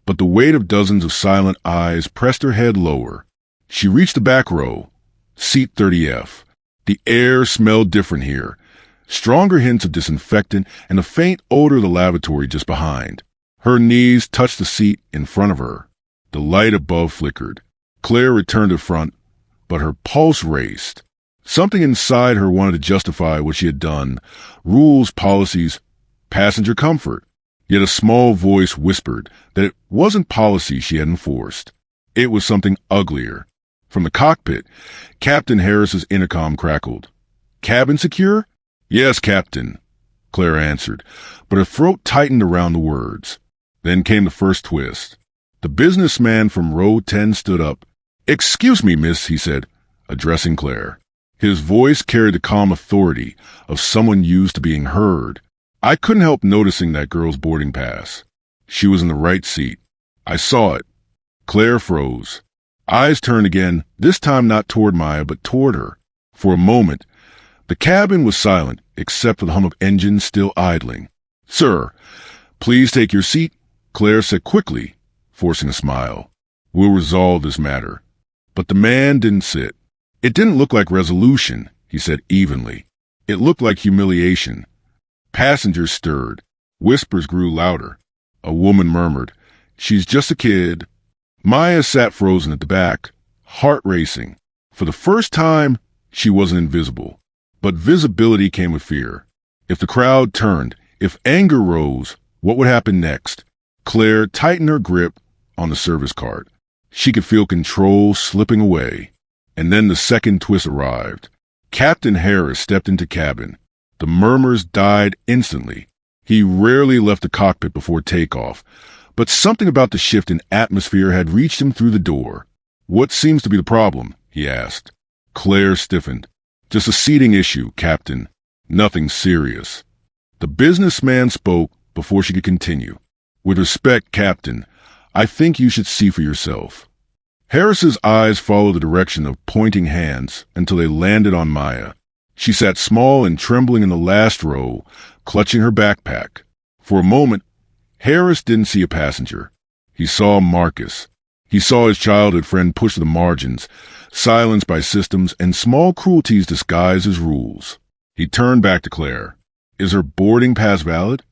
But the weight of dozens of silent eyes pressed her head lower. She reached the back row, seat 30F. The air smelled different here, stronger hints of disinfectant and a faint odor of the lavatory just behind. Her knees touched the seat in front of her. The light above flickered. Claire returned to front, but her pulse raced. Something inside her wanted to justify what she had done. Rules, policies, passenger comfort. Yet a small voice whispered that it wasn't policy she had enforced. It was something uglier. From the cockpit, Captain Harris's intercom crackled. "Cabin secure?" "Yes, Captain," Claire answered, but her throat tightened around the words. Then came the first twist. The businessman from row 10 stood up. "Excuse me, miss," he said, addressing Claire. His voice carried the calm authority of someone used to being heard. "I couldn't help noticing that girl's boarding pass. She was in the right seat. I saw it." Claire froze. Eyes turned again, this time not toward Maya, but toward her. For a moment, the cabin was silent, except for the hum of engines still idling. "Sir, please take your seat," Claire said quickly, forcing a smile. "We'll resolve this matter." But the man didn't sit. "It didn't look like resolution," he said evenly. "It looked like humiliation." Passengers stirred. Whispers grew louder. A woman murmured, "She's just a kid." Maya sat frozen at the back, heart racing. For the first time, she wasn't invisible. But visibility came with fear. If the crowd turned, if anger rose, what would happen next? Claire tightened her grip on the service cart. She could feel control slipping away. And then the second twist arrived. Captain Harris stepped into cabin. The murmurs died instantly. He rarely left the cockpit before takeoff, but something about the shift in atmosphere had reached him through the door. "What seems to be the problem?" he asked. Claire stiffened. "Just a seating issue, Captain. Nothing serious." The businessman spoke before she could continue. "With respect, Captain, I think you should see for yourself." Harris's eyes followed the direction of pointing hands until they landed on Maya. She sat small and trembling in the last row, clutching her backpack. For a moment, Harris didn't see a passenger. He saw Marcus. He saw his childhood friend pushed to the margins, silenced by systems and small cruelties disguised as rules. He turned back to Claire. "Is her boarding pass valid?"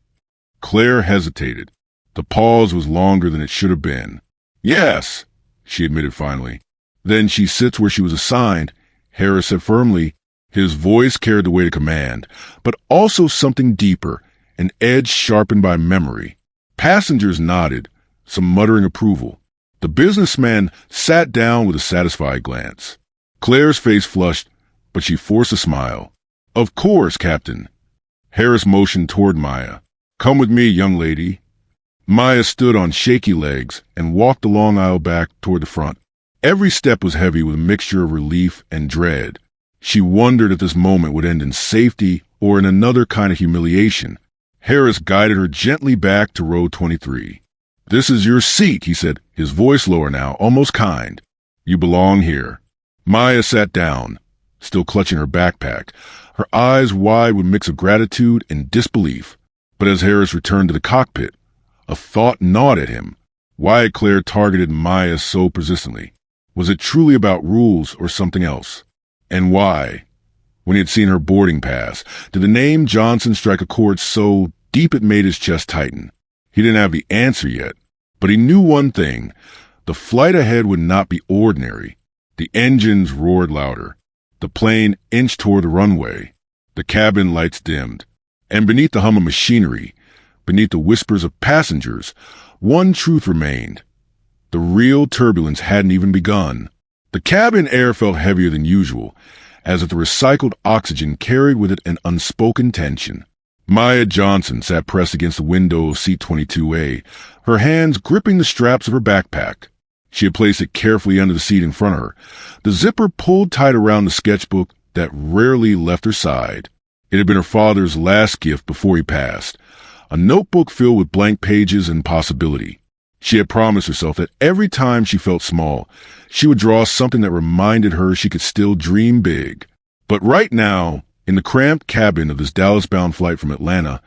Claire hesitated. The pause was longer than it should have been. "Yes," she admitted finally. "Then she sits where she was assigned," Harris said firmly. His voice carried the weight of command, but also something deeper, an edge sharpened by memory. Passengers nodded, some muttering approval. The businessman sat down with a satisfied glance. Claire's face flushed, but she forced a smile. "Of course, Captain." Harris motioned toward Maya. "Come with me, young lady." Maya stood on shaky legs and walked the long aisle back toward the front. Every step was heavy with a mixture of relief and dread. She wondered if this moment would end in safety or in another kind of humiliation. Harris guided her gently back to row 23. "This is your seat," he said, his voice lower now, almost kind. "You belong here." Maya sat down, still clutching her backpack, her eyes wide with a mix of gratitude and disbelief. But as Harris returned to the cockpit, a thought gnawed at him. Why had Claire targeted Maya so persistently? Was it truly about rules or something else? And why? When he had seen her boarding pass, did the name Johnson strike a chord so deep it made his chest tighten? He didn't have the answer yet, but he knew one thing. The flight ahead would not be ordinary. The engines roared louder. The plane inched toward the runway. The cabin lights dimmed. And beneath the hum of machinery, beneath the whispers of passengers, one truth remained. The real turbulence hadn't even begun. The cabin air felt heavier than usual, as if the recycled oxygen carried with it an unspoken tension. Maya Johnson sat pressed against the window of seat 22A, her hands gripping the straps of her backpack. She had placed it carefully under the seat in front of her, the zipper pulled tight around the sketchbook that rarely left her side. It had been her father's last gift before he passed, a notebook filled with blank pages and possibility. She had promised herself that every time she felt small, she would draw something that reminded her she could still dream big. But right now, in the cramped cabin of this Dallas-bound flight from Atlanta,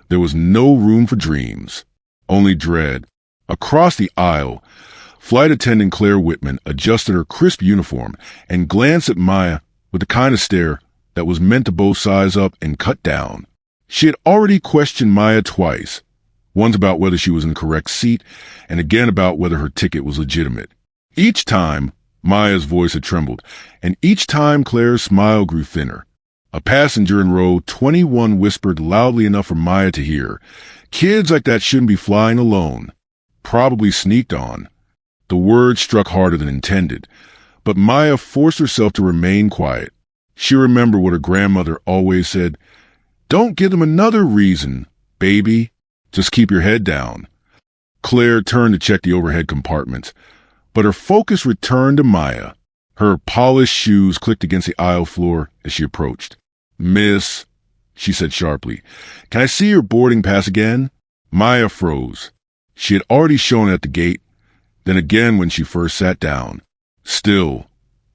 there was no room for dreams, only dread. Across the aisle, Flight Attendant Claire Whitman adjusted her crisp uniform and glanced at Maya with the kind of stare that was meant to both size up and cut down. She had already questioned Maya twice, once about whether she was in the correct seat, and again about whether her ticket was legitimate. Each time, Maya's voice had trembled, and each time Claire's smile grew thinner. A passenger in row 21 whispered loudly enough for Maya to hear. Kids like that shouldn't be flying alone. Probably sneaked on. The words struck harder than intended, but Maya forced herself to remain quiet. She remembered what her grandmother always said, "Don't give them another reason, baby. Just keep your head down." Claire turned to check the overhead compartments, but her focus returned to Maya. Her polished shoes clicked against the aisle floor as she approached. "Miss," she said sharply, "can I see your boarding pass again?" Maya froze. She had already shown it at the gate, then again when she first sat down. Still,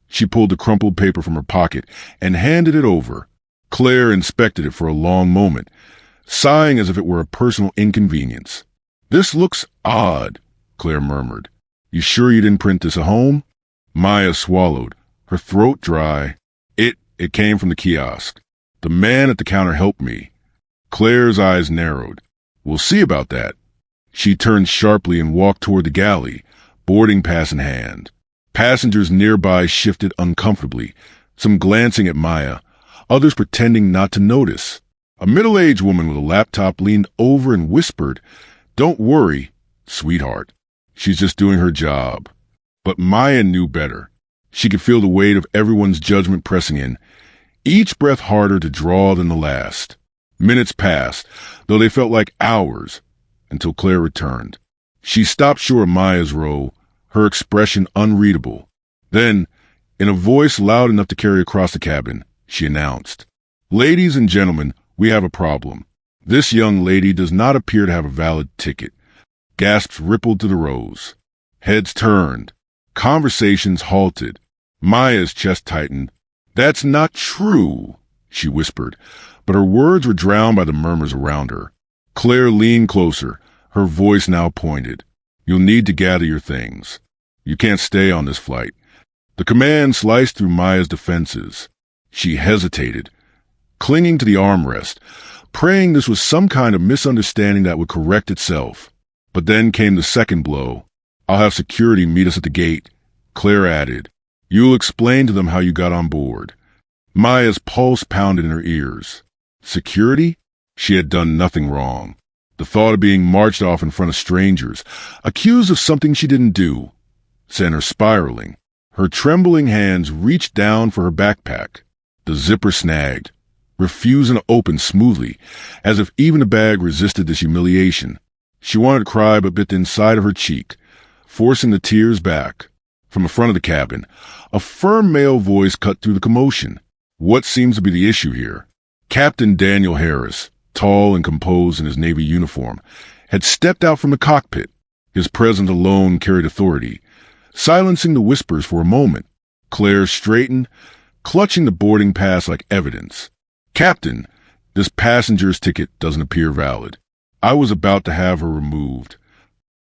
she pulled the crumpled paper from her pocket and handed it over. Claire inspected it for a long moment, sighing as if it were a personal inconvenience. "This looks odd," Claire murmured. "You sure you didn't print this at home?" Maya swallowed, her throat dry. It came from the kiosk. The man at the counter helped me." Claire's eyes narrowed. "We'll see about that." She turned sharply and walked toward the galley, boarding pass in hand. Passengers nearby shifted uncomfortably, some glancing at Maya, others pretending not to notice. A middle-aged woman with a laptop leaned over and whispered, "Don't worry, sweetheart. She's just doing her job." But Maya knew better. She could feel the weight of everyone's judgment pressing in, each breath harder to draw than the last. Minutes passed, though they felt like hours, until Claire returned. She stopped short of Maya's row, her expression unreadable. Then, in a voice loud enough to carry across the cabin, she announced, "Ladies and gentlemen, we have a problem. This young lady does not appear to have a valid ticket." Gasps rippled through the rows. Heads turned. Conversations halted. Maya's chest tightened. "That's not true," she whispered, but her words were drowned by the murmurs around her. Claire leaned closer, her voice now pointed. "You'll need to gather your things. You can't stay on this flight." The command sliced through Maya's defenses. She hesitated, clinging to the armrest, praying this was some kind of misunderstanding that would correct itself. But then came the second blow. "I'll have security meet us at the gate," Claire added. "You'll explain to them how you got on board." Maya's pulse pounded in her ears. Security? She had done nothing wrong. The thought of being marched off in front of strangers, accused of something she didn't do, sent her spiraling. Her trembling hands reached down for her backpack. The zipper snagged, refusing to open smoothly, as if even the bag resisted this humiliation. She wanted to cry but bit the inside of her cheek, forcing the tears back. From the front of the cabin, a firm male voice cut through the commotion. "What seems to be the issue here?" Captain Daniel Harris, tall and composed in his Navy uniform, had stepped out from the cockpit. His presence alone carried authority, silencing the whispers for a moment. Claire straightened, clutching the boarding pass like evidence. "Captain, this passenger's ticket doesn't appear valid. I was about to have her removed."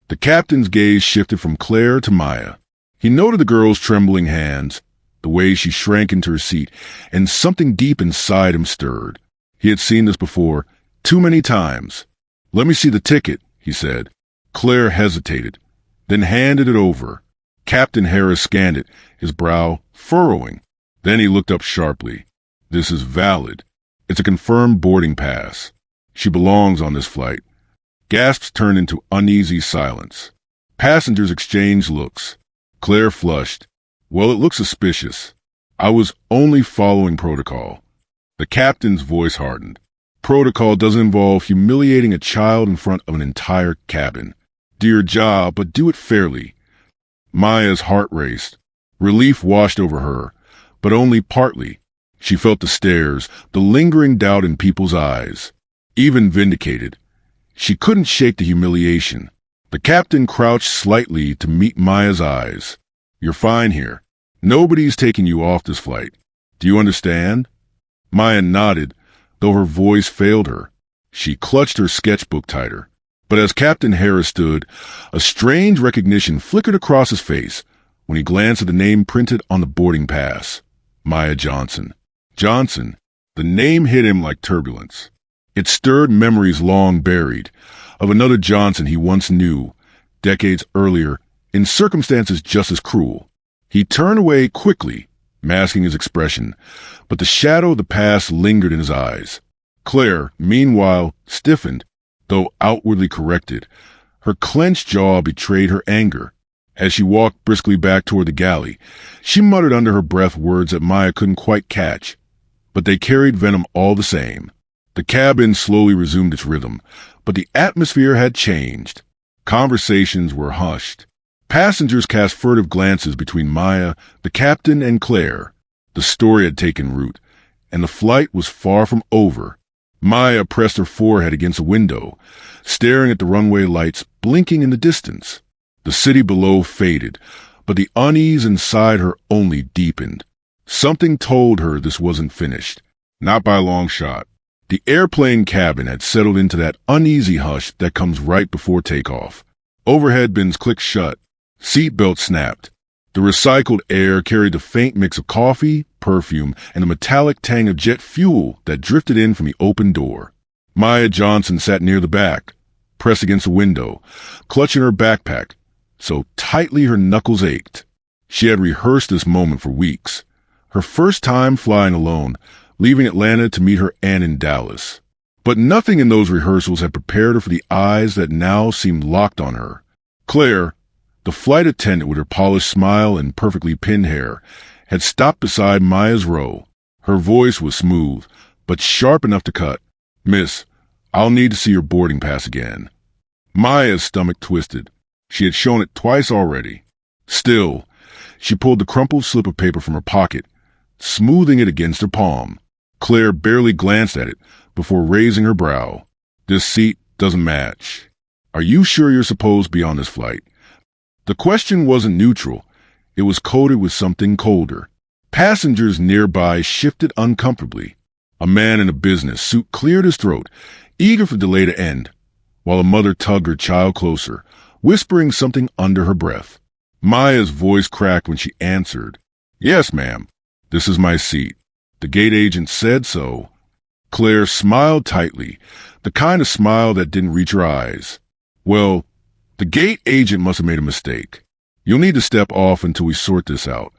The captain's gaze shifted from Claire to Maya. He noted the girl's trembling hands, the way she shrank into her seat, and something deep inside him stirred. He had seen this before, too many times. "Let me see the ticket," he said. Claire hesitated, then handed it over. Captain Harris scanned it, his brow furrowing. Then he looked up sharply. "This is valid. It's a confirmed boarding pass. She belongs on this flight." Gasps turned into uneasy silence. Passengers exchanged looks. Claire flushed. "Well, it looks suspicious. I was only following protocol." The captain's voice hardened. "Protocol doesn't involve humiliating a child in front of an entire cabin. Do your job, but do it fairly." Maya's heart raced. Relief washed over her, but only partly. She felt the stares, the lingering doubt in people's eyes. Even vindicated, she couldn't shake the humiliation. The captain crouched slightly to meet Maya's eyes. "You're fine here. Nobody's taking you off this flight. Do you understand?" Maya nodded, though her voice failed her. She clutched her sketchbook tighter. But as Captain Harris stood, a strange recognition flickered across his face when he glanced at the name printed on the boarding pass. Maya Johnson. Johnson. The name hit him like turbulence. It stirred memories long buried, of another Johnson he once knew, decades earlier, in circumstances just as cruel. He turned away quickly, masking his expression, but the shadow of the past lingered in his eyes. Claire, meanwhile, stiffened, though outwardly corrected. Her clenched jaw betrayed her anger. As she walked briskly back toward the galley, she muttered under her breath words that Maya couldn't quite catch, but they carried venom all the same. The cabin slowly resumed its rhythm, but the atmosphere had changed. Conversations were hushed. Passengers cast furtive glances between Maya, the captain, and Claire. The story had taken root, and the flight was far from over. Maya pressed her forehead against a window, staring at the runway lights blinking in the distance. The city below faded, but the unease inside her only deepened. Something told her this wasn't finished. Not by a long shot. The airplane cabin had settled into that uneasy hush that comes right before takeoff. Overhead bins clicked shut. Seat belts snapped. The recycled air carried the faint mix of coffee, perfume, and the metallic tang of jet fuel that drifted in from the open door. Maya Johnson sat near the back, pressed against the window, clutching her backpack, so tightly her knuckles ached. She had rehearsed this moment for weeks. Her first time flying alone, leaving Atlanta to meet her aunt in Dallas. But nothing in those rehearsals had prepared her for the eyes that now seemed locked on her. Claire, the flight attendant with her polished smile and perfectly pinned hair, had stopped beside Maya's row. Her voice was smooth, but sharp enough to cut. "Miss, I'll need to see your boarding pass again." Maya's stomach twisted. She had shown it twice already. Still, she pulled the crumpled slip of paper from her pocket, smoothing it against her palm. Claire barely glanced at it before raising her brow. "This seat doesn't match. Are you sure you're supposed to be on this flight?" The question wasn't neutral. It was coated with something colder. Passengers nearby shifted uncomfortably. A man in a business suit cleared his throat, eager for the delay to end, while a mother tugged her child closer, whispering something under her breath. Maya's voice cracked when she answered, "Yes, ma'am. This is my seat. The gate agent said so." Claire smiled tightly, the kind of smile that didn't reach her eyes. "Well, the gate agent must have made a mistake. You'll need to step off until we sort this out."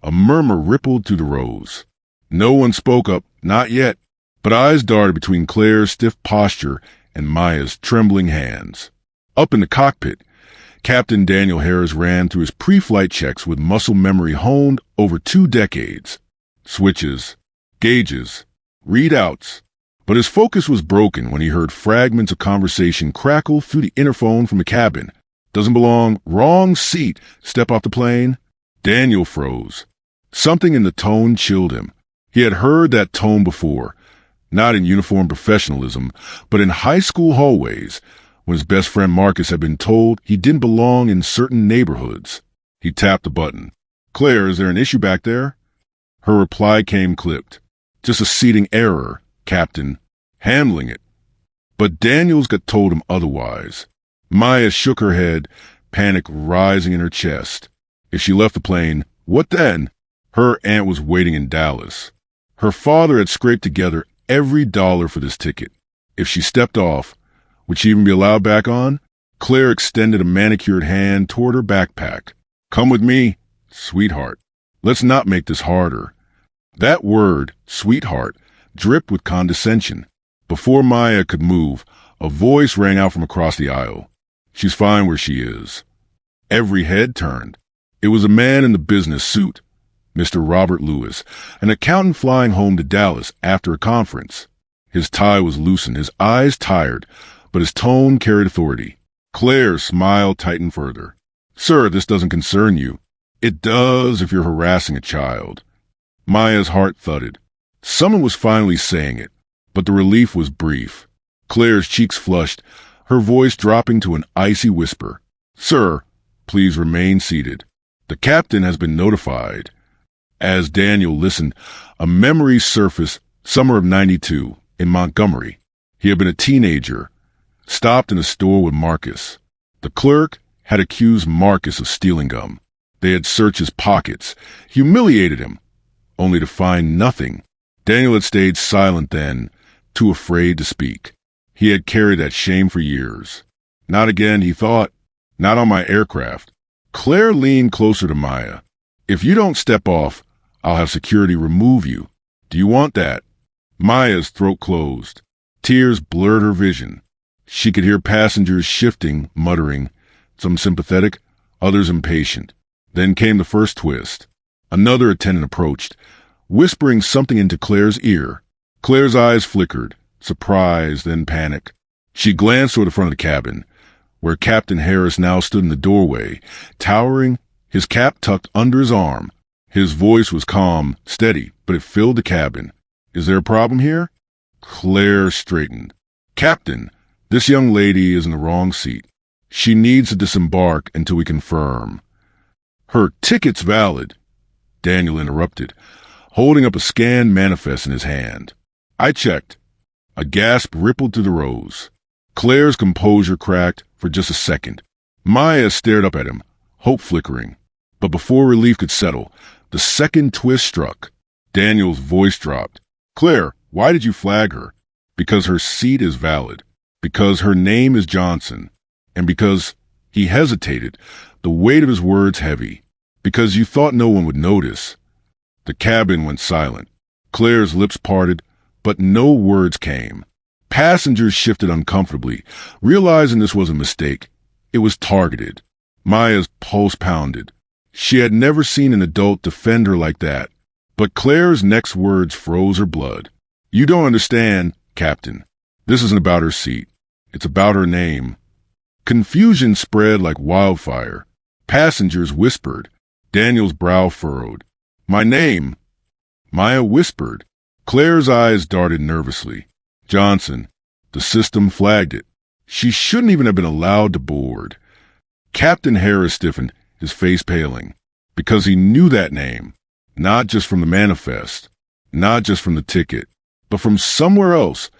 A murmur rippled through the rows. No one spoke up, not yet, but eyes darted between Claire's stiff posture and Maya's trembling hands. Up in the cockpit, Captain Daniel Harris ran through his pre-flight checks with muscle memory honed over 2 decades. Switches, gauges, readouts. But his focus was broken when he heard fragments of conversation crackle through the interphone from the cabin. "Doesn't belong, wrong seat, step off the plane." Daniel froze. Something in the tone chilled him. He had heard that tone before, not in uniform professionalism, but in high school hallways, when his best friend Marcus had been told he didn't belong in certain neighborhoods. He tapped the button. "Claire, is there an issue back there?" Her reply came clipped. "Just a seating error, Captain. Handling it." But Daniels got told him otherwise. Maya shook her head, panic rising in her chest. If she left the plane, what then? Her aunt was waiting in Dallas. Her father had scraped together every dollar for this ticket. If she stepped off, would she even be allowed back on? Claire extended a manicured hand toward her backpack. "Come with me, sweetheart. Let's not make this harder." That word, sweetheart, dripped with condescension. Before Maya could move, a voice rang out from across the aisle. "She's fine where she is." Every head turned. It was a man in the business suit, Mr. Robert Lewis, an accountant flying home to Dallas after a conference. His tie was loosened, his eyes tired, but his tone carried authority. Claire's smile tightened further. "Sir, this doesn't concern you." "It does if you're harassing a child." Maya's heart thudded. Someone was finally saying it, but the relief was brief. Claire's cheeks flushed, her voice dropping to an icy whisper. "Sir, please remain seated. The captain has been notified." As Daniel listened, a memory surfaced, summer of '92, in Montgomery. He had been a teenager, stopped in a store with Marcus. The clerk had accused Marcus of stealing gum. They had searched his pockets, humiliated him, only to find nothing. Daniel had stayed silent then, too afraid to speak. He had carried that shame for years. Not again, he thought. Not on my aircraft. Claire leaned closer to Maya. "If you don't step off, I'll have security remove you. Do you want that?" Maya's throat closed. Tears blurred her vision. She could hear passengers shifting, muttering, some sympathetic, others impatient. Then came the first twist. Another attendant approached, whispering something into Claire's ear. Claire's eyes flickered, surprise, then panic. She glanced toward the front of the cabin, where Captain Harris now stood in the doorway, towering, his cap tucked under his arm. His voice was calm, steady, but it filled the cabin. "Is there a problem here?" Claire straightened. "Captain, this young lady is in the wrong seat. She needs to disembark until we confirm." "Her ticket's valid," Daniel interrupted, holding up a scanned manifest in his hand. "I checked." A gasp rippled through the rows. Claire's composure cracked for just a second. Maya stared up at him, hope flickering. But before relief could settle, the second twist struck. Daniel's voice dropped. "Claire, why did you flag her?" "Because her seat is valid. Because her name is Johnson. And because," he hesitated, the weight of his words heavy, "because you thought no one would notice." The cabin went silent. Claire's lips parted, but no words came. Passengers shifted uncomfortably, realizing this was a mistake. It was targeted. Maya's pulse pounded. She had never seen an adult defend her like that. But Claire's next words froze her blood. "You don't understand, Captain. This isn't about her seat. It's about her name." Confusion spread like wildfire. Passengers whispered. Daniel's brow furrowed. "My name." Maya whispered. Claire's eyes darted nervously. "Johnson. The system flagged it. She shouldn't even have been allowed to board." Captain Harris stiffened, his face paling, because he knew that name, not just from the manifest, not just from the ticket, but from somewhere else,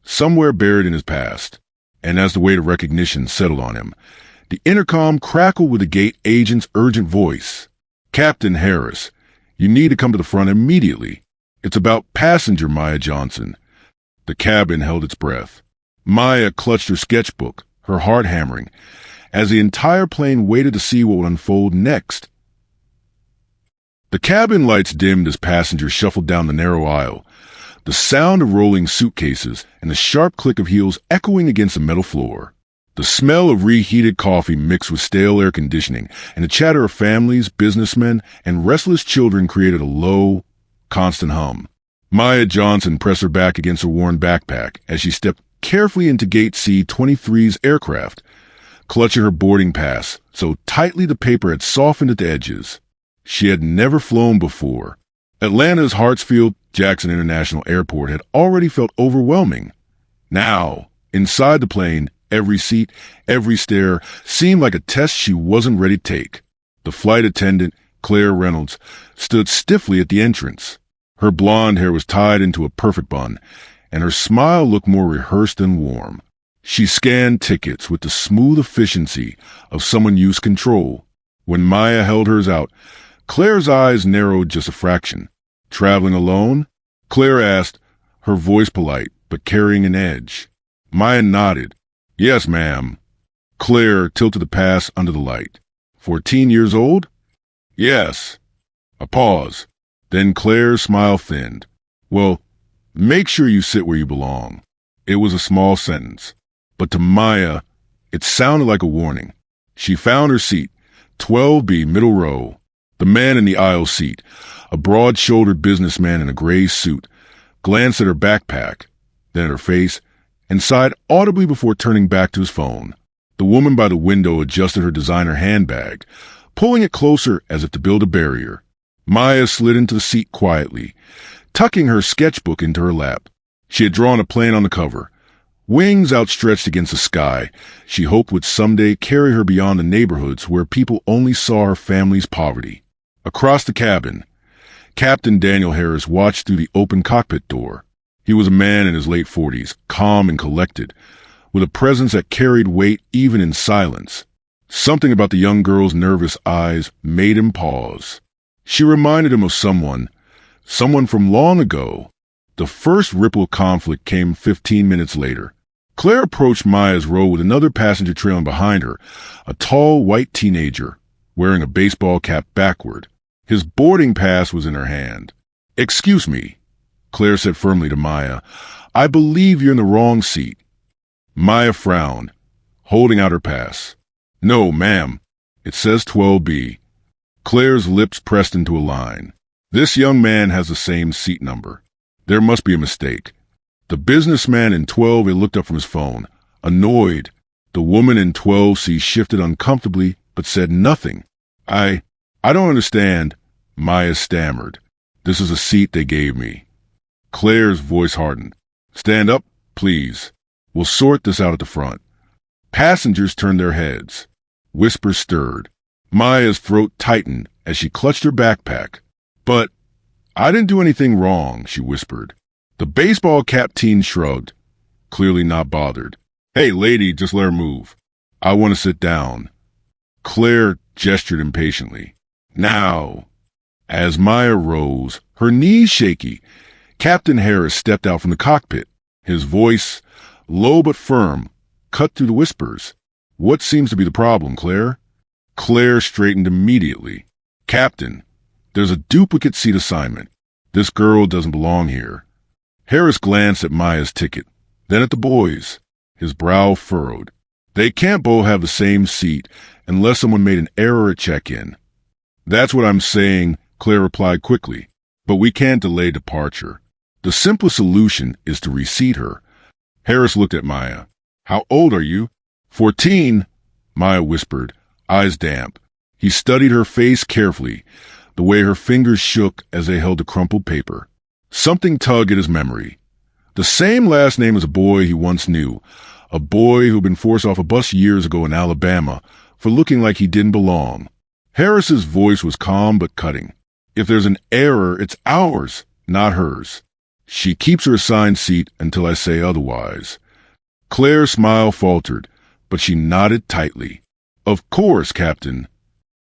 somewhere buried in his past. And as the weight of recognition settled on him, the intercom crackled with the gate agent's urgent voice. "Captain Harris, you need to come to the front immediately. It's about passenger Maya Johnson." The cabin held its breath. Maya clutched her sketchbook, her heart hammering, as the entire plane waited to see what would unfold next. The cabin lights dimmed as passengers shuffled down the narrow aisle, the sound of rolling suitcases and the sharp click of heels echoing against the metal floor. The smell of reheated coffee mixed with stale air conditioning and the chatter of families, businessmen, and restless children created a low, constant hum. Maya Johnson pressed her back against her worn backpack as she stepped carefully into Gate C-23's aircraft, clutching her boarding pass so tightly the paper had softened at the edges. She had never flown before. Atlanta's Hartsfield-Jackson International Airport had already felt overwhelming. Now, inside the plane, every seat, every stair seemed like a test she wasn't ready to take. The flight attendant, Claire Reynolds, stood stiffly at the entrance. Her blonde hair was tied into a perfect bun, and her smile looked more rehearsed than warm. She scanned tickets with the smooth efficiency of someone used control. When Maya held hers out, Claire's eyes narrowed just a fraction. "Traveling alone?" Claire asked, her voice polite, but carrying an edge. Maya nodded. "Yes, ma'am." Claire tilted the pass under the light. 14 years old?" "Yes." A pause. Then Claire's smile thinned. "Well, make sure you sit where you belong." It was a small sentence, but to Maya, it sounded like a warning. She found her seat, 12B, middle row. The man in the aisle seat, a broad-shouldered businessman in a gray suit, glanced at her backpack, then at her face, and sighed audibly before turning back to his phone. The woman by the window adjusted her designer handbag, pulling it closer as if to build a barrier. Maya slid into the seat quietly, tucking her sketchbook into her lap. She had drawn a plane on the cover. Wings outstretched against the sky, she hoped would someday carry her beyond the neighborhoods where people only saw her family's poverty. Across the cabin, Captain Daniel Harris watched through the open cockpit door. He was a man in his late 40s, calm and collected, with a presence that carried weight even in silence. Something about the young girl's nervous eyes made him pause. She reminded him of someone from long ago. The first ripple of conflict came 15 minutes later. Claire approached Maya's row with another passenger trailing behind her, a tall white teenager, wearing a baseball cap backward. His boarding pass was in her hand. "Excuse me," Claire said firmly to Maya. "I believe you're in the wrong seat." Maya frowned, holding out her pass. "No, ma'am. It says 12B. Claire's lips pressed into a line. "This young man has the same seat number. There must be a mistake." The businessman in 12A looked up from his phone, annoyed. The woman in 12C shifted uncomfortably, but said nothing. I don't understand," Maya stammered. "This is a seat they gave me." Claire's voice hardened. "Stand up, please. We'll sort this out at the front." Passengers turned their heads. Whispers stirred. Maya's throat tightened as she clutched her backpack. "But I didn't do anything wrong," she whispered. The baseball cap teen shrugged, clearly not bothered. "Hey, lady, just let her move. I want to sit down." Claire gestured impatiently. "Now." As Maya rose, her knees shaky, Captain Harris stepped out from the cockpit. His voice, low but firm, cut through the whispers. "What seems to be the problem, Claire?" Claire straightened immediately. "Captain, there's a duplicate seat assignment. This girl doesn't belong here." Harris glanced at Maya's ticket, then at the boys. His brow furrowed. "They can't both have the same seat unless someone made an error at check-in." "That's what I'm saying," Claire replied quickly. "But we can't delay departure. The simplest solution is to reseat her." Harris looked at Maya. "How old are you?" 14, Maya whispered, eyes damp. He studied her face carefully, the way her fingers shook as they held the crumpled paper. Something tugged at his memory. The same last name as a boy he once knew, a boy who'd been forced off a bus years ago in Alabama for looking like he didn't belong. Harris's voice was calm but cutting. "If there's an error, it's ours, not hers. She keeps her assigned seat until I say otherwise." Claire's smile faltered, but she nodded tightly. "Of course, Captain."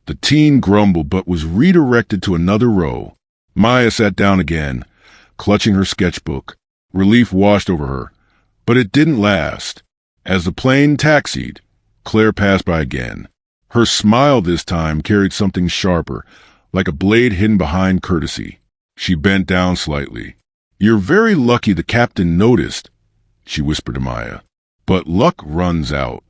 The teen grumbled but was redirected to another row. Maya sat down again, clutching her sketchbook. Relief washed over her, but it didn't last. As the plane taxied, Claire passed by again. Her smile this time carried something sharper, like a blade hidden behind courtesy. She bent down slightly. "You're very lucky the captain noticed," she whispered to Maya. "But luck runs out."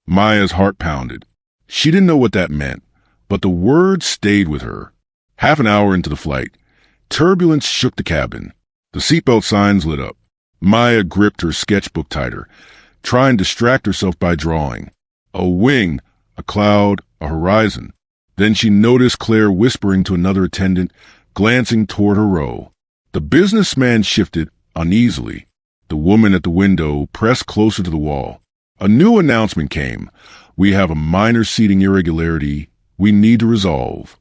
Maya's heart pounded. She didn't know what that meant, but the words stayed with her. Half an hour into the flight, turbulence shook the cabin. The seatbelt signs lit up. Maya gripped her sketchbook tighter, trying to distract herself by drawing. A wing, a cloud, a horizon. Then she noticed Claire whispering to another attendant, glancing toward her row. The businessman shifted uneasily. The woman at the window pressed closer to the wall. A new announcement came. "We have a minor seating irregularity we need to resolve."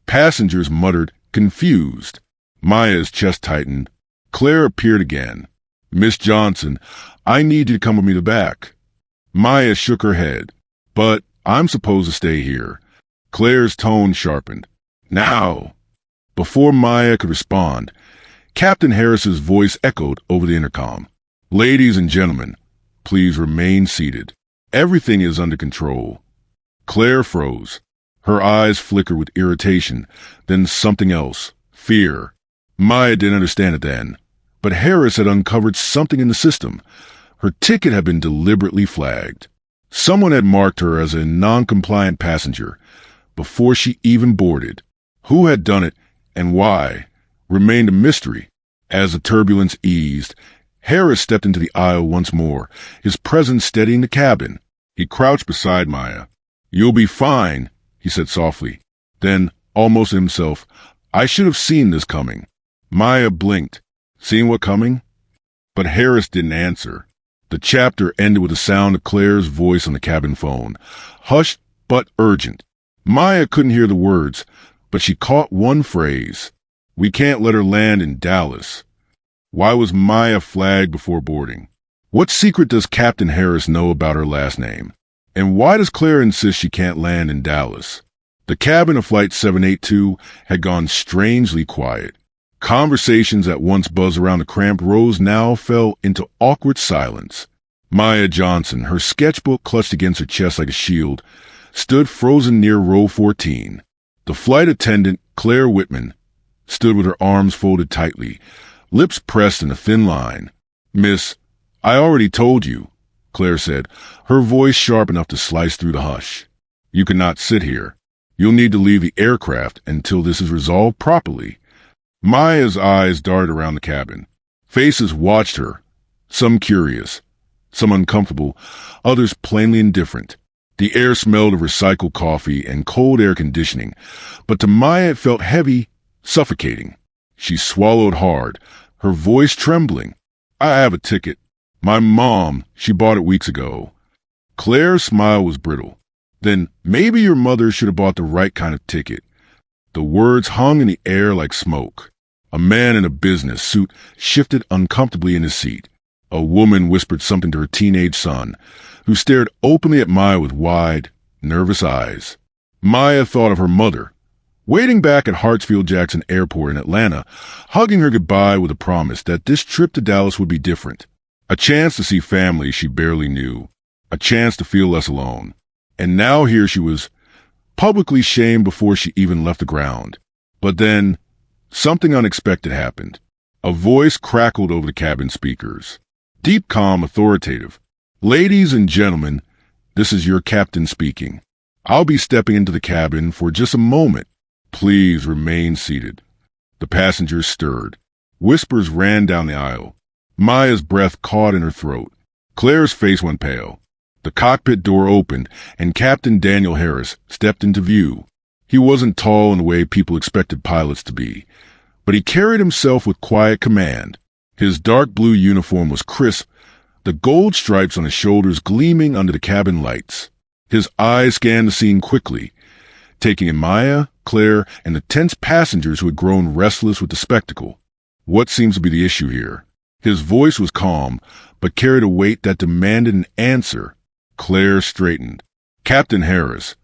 Passengers muttered, confused. Maya's chest tightened. Claire appeared again. "Miss Johnson, I need you to come with me to the back." Maya shook her head. "But I'm supposed to stay here." Claire's tone sharpened. "Now!" Before Maya could respond, Captain Harris's voice echoed over the intercom. "Ladies and gentlemen, please remain seated. Everything is under control." Claire froze. Her eyes flickered with irritation, then something else, fear. Maya didn't understand it then, but Harris had uncovered something in the system. Her ticket had been deliberately flagged. Someone had marked her as a non-compliant passenger before she even boarded. Who had done it and why remained a mystery. As the turbulence eased, Harris stepped into the aisle once more, his presence steadying the cabin. He crouched beside Maya. "You'll be fine," he said softly. Then, almost to himself, "I should have seen this coming." Maya blinked. "Seen what coming?" But Harris didn't answer. The chapter ended with the sound of Claire's voice on the cabin phone, hushed but urgent. Maya couldn't hear the words, but she caught one phrase. "We can't let her land in Dallas." Why was Maya flagged before boarding? What secret does Captain Harris know about her last name? And why does Claire insist she can't land in Dallas? The cabin of Flight 782 had gone strangely quiet. Conversations that once buzzed around the cramped rows now fell into awkward silence. Maya Johnson, her sketchbook clutched against her chest like a shield, stood frozen near row 14. The flight attendant Claire Whitman, stood with her arms folded tightly, lips pressed in a thin line. "Miss, I already told you," Claire said, her voice sharp enough to slice through the hush. "You cannot sit here. You'll need to leave the aircraft until this is resolved properly." Maya's eyes darted around the cabin. Faces watched her, some curious, some uncomfortable, others plainly indifferent. The air smelled of recycled coffee and cold air conditioning, but to Maya it felt heavy, suffocating. She swallowed hard, her voice trembling. "I have a ticket. My mom, she bought it weeks ago." Claire's smile was brittle. "Then maybe your mother should have bought the right kind of ticket." The words hung in the air like smoke. A man in a business suit shifted uncomfortably in his seat. A woman whispered something to her teenage son, who stared openly at Maya with wide, nervous eyes. Maya thought of her mother, waiting back at Hartsfield-Jackson Airport in Atlanta, hugging her goodbye with a promise that this trip to Dallas would be different. A chance to see family she barely knew. A chance to feel less alone. And now here she was, publicly shamed before she even left the ground. But then, something unexpected happened. A voice crackled over the cabin speakers. Deep, calm, authoritative. "Ladies and gentlemen, this is your captain speaking. I'll be stepping into the cabin for just a moment. Please remain seated." The passengers stirred. Whispers ran down the aisle. Maya's breath caught in her throat. Claire's face went pale. The cockpit door opened, and Captain Daniel Harris stepped into view. He wasn't tall in the way people expected pilots to be, but he carried himself with quiet command. His dark blue uniform was crisp, the gold stripes on his shoulders gleaming under the cabin lights. His eyes scanned the scene quickly, taking in Maya, Claire, and the tense passengers who had grown restless with the spectacle. "What seems to be the issue here?" His voice was calm, but carried a weight that demanded an answer. Claire straightened. "Captain Harris,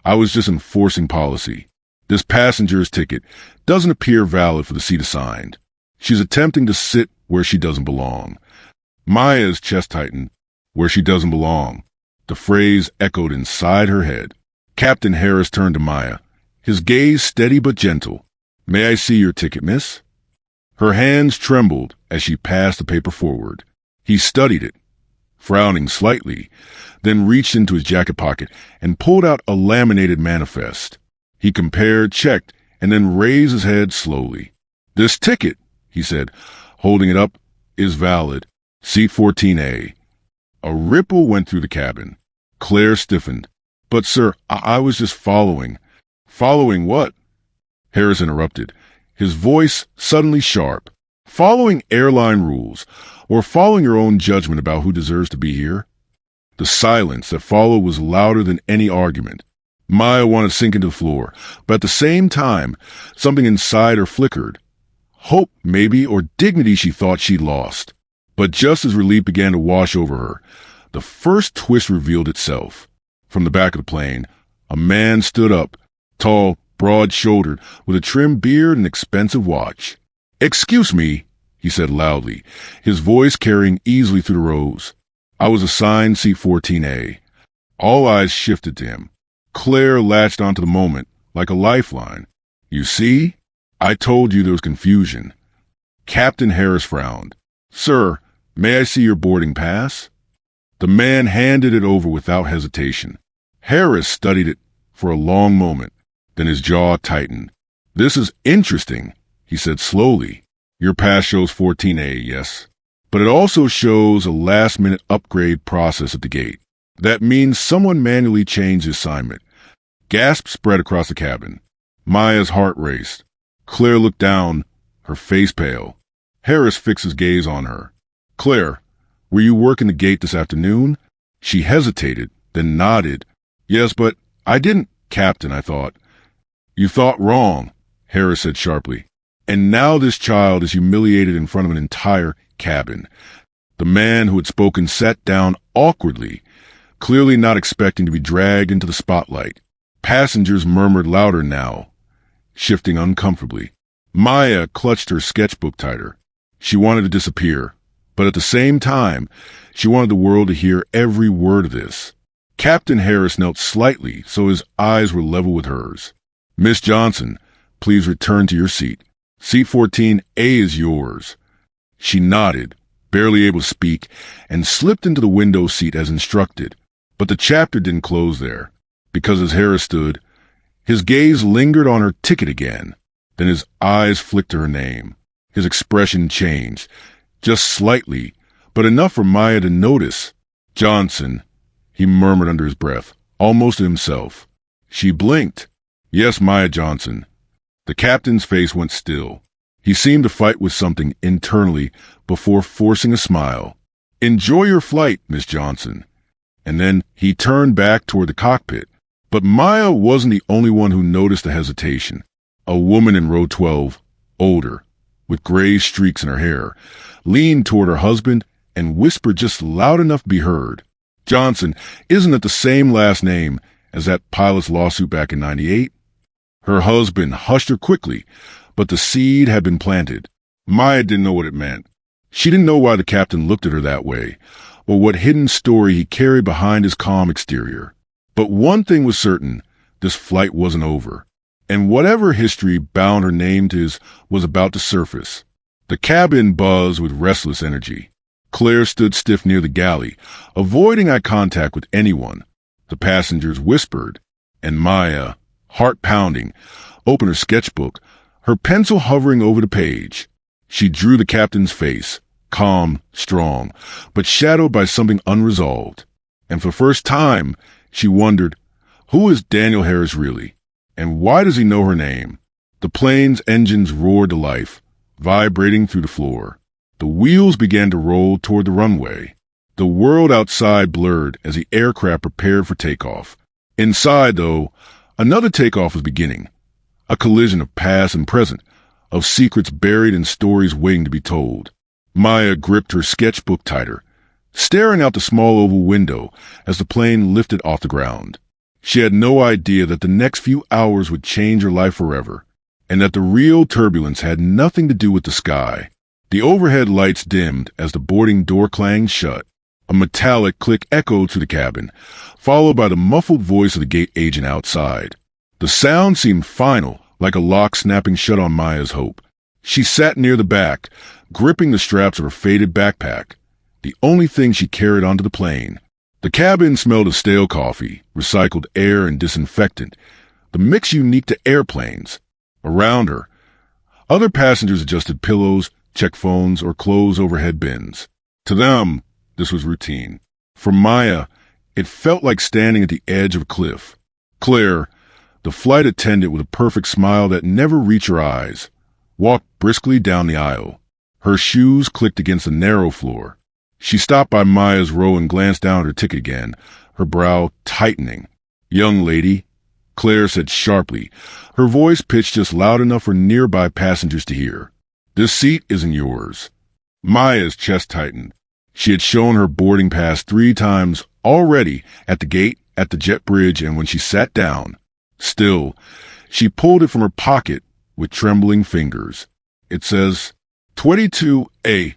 I was just enforcing policy. This passenger's ticket doesn't appear valid for the seat assigned. She's attempting to sit where she doesn't belong." Maya's chest tightened. "Where she doesn't belong." The phrase echoed inside her head. Captain Harris turned to Maya, his gaze steady but gentle. "May I see your ticket, miss?" Her hands trembled as she passed the paper forward. He studied it, frowning slightly, then reached into his jacket pocket and pulled out a laminated manifest. He compared, checked, and then raised his head slowly. "This ticket," he said, holding it up, "is valid. Seat 14A. A ripple went through the cabin. Claire stiffened. "But, sir, I was just following." "Following what?" Harris interrupted, his voice suddenly sharp. "Following airline rules, or following your own judgment about who deserves to be here?" The silence that followed was louder than any argument. Maya wanted to sink into the floor, but at the same time, something inside her flickered. Hope, maybe, or dignity she thought she'd lost. But just as relief began to wash over her, the first twist revealed itself. From the back of the plane, a man stood up, tall, broad-shouldered, with a trim beard and expensive watch. "Excuse me," he said loudly, his voice carrying easily through the rows. "I was assigned seat 14A. All eyes shifted to him. Claire latched onto the moment, like a lifeline. "You see? I told you there was confusion." Captain Harris frowned. "Sir, may I see your boarding pass?" The man handed it over without hesitation. Harris studied it for a long moment, then his jaw tightened. "This is interesting," he said slowly. "Your pass shows 14A, yes? But it also shows a last-minute upgrade process at the gate. That means someone manually changed the assignment." Gasps spread across the cabin. Maya's heart raced. Claire looked down, her face pale. Harris fixed his gaze on her. "Claire, were you working the gate this afternoon?" She hesitated, then nodded. "Yes, but I didn't." "Captain, I thought." "You thought wrong," Harris said sharply. And now this child is humiliated in front of an entire cabin. The man who had spoken sat down awkwardly, clearly not expecting to be dragged into the spotlight. Passengers murmured louder now, shifting uncomfortably. Maya clutched her sketchbook tighter. She wanted to disappear, but at the same time, she wanted the world to hear every word of this. Captain Harris knelt slightly so his eyes were level with hers. "Miss Johnson, please return to your seat. Seat 14A is yours." She nodded, barely able to speak, and slipped into the window seat as instructed. But the chapter didn't close there, because as Harris stood, his gaze lingered on her ticket again. Then his eyes flicked to her name. His expression changed, just slightly, but enough for Maya to notice. "Johnson," he murmured under his breath, almost to himself. She blinked. "Yes, Maya Johnson." The captain's face went still. He seemed to fight with something internally before forcing a smile. "Enjoy your flight, Miss Johnson." And then he turned back toward the cockpit. But Maya wasn't the only one who noticed the hesitation. A woman in row 12, older, with gray streaks in her hair, leaned toward her husband and whispered just loud enough to be heard. "Johnson, isn't it the same last name as that pilot's lawsuit back in '98? Her husband hushed her quickly, but the seed had been planted. Maya didn't know what it meant. She didn't know why the captain looked at her that way, or what hidden story he carried behind his calm exterior. But one thing was certain, this flight wasn't over, and whatever history bound her name to his was about to surface. The cabin buzzed with restless energy. Claire stood stiff near the galley, avoiding eye contact with anyone. The passengers whispered, and Maya, heart pounding, opened her sketchbook, her pencil hovering over the page. She drew the captain's face, calm, strong, but shadowed by something unresolved. And for the first time, she wondered, who is Daniel Harris really? And why does he know her name? The plane's engines roared to life, vibrating through the floor. The wheels began to roll toward the runway. The world outside blurred as the aircraft prepared for takeoff. Inside, though, another takeoff was beginning. A collision of past and present, of secrets buried and stories waiting to be told. Maya gripped her sketchbook tighter, staring out the small oval window as the plane lifted off the ground. She had no idea that the next few hours would change her life forever, and that the real turbulence had nothing to do with the sky. The overhead lights dimmed as the boarding door clanged shut. A metallic click echoed through the cabin, followed by the muffled voice of the gate agent outside. The sound seemed final, like a lock snapping shut on Maya's hope. She sat near the back, gripping the straps of her faded backpack, the only thing she carried onto the plane. The cabin smelled of stale coffee, recycled air, and disinfectant, the mix unique to airplanes. Around her, other passengers adjusted pillows, checked phones, or closed overhead bins. To them, this was routine. For Maya, it felt like standing at the edge of a cliff. Claire, the flight attendant with a perfect smile that never reached her eyes, walked briskly down the aisle. Her shoes clicked against the narrow floor. She stopped by Maya's row and glanced down at her ticket again, her brow tightening. "Young lady," Claire said sharply, her voice pitched just loud enough for nearby passengers to hear. "This seat isn't yours." Maya's chest tightened. She had shown her boarding pass 3 times already, at the gate, at the jet bridge, and when she sat down. Still, she pulled it from her pocket with trembling fingers. "It says 22A,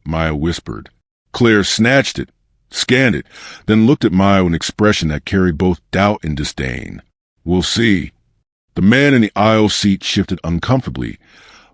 Maya whispered. Claire snatched it, scanned it, then looked at Maya with an expression that carried both doubt and disdain. "We'll see." The man in the aisle seat shifted uncomfortably,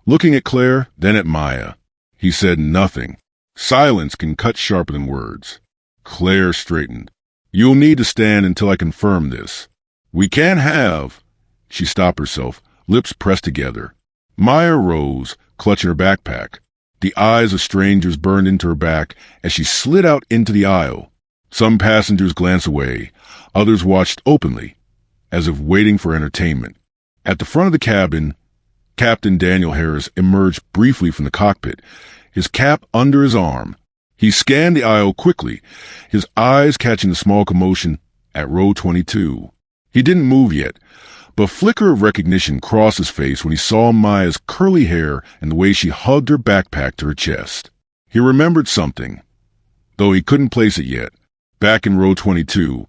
looking at Claire, then at Maya. He said nothing. Silence can cut sharper than words. Claire straightened. "You'll need to stand until I confirm this. We can't have—" She stopped herself, lips pressed together. Maya rose, clutching her backpack. The eyes of strangers burned into her back as she slid out into the aisle. Some passengers glanced away, others watched openly, as if waiting for entertainment. At the front of the cabin, Captain Daniel Harris emerged briefly from the cockpit, his cap under his arm. He scanned the aisle quickly, his eyes catching the small commotion at row 22. He didn't move yet, but a flicker of recognition crossed his face when he saw Maya's curly hair and the way she hugged her backpack to her chest. He remembered something, though he couldn't place it yet. Back in row 22,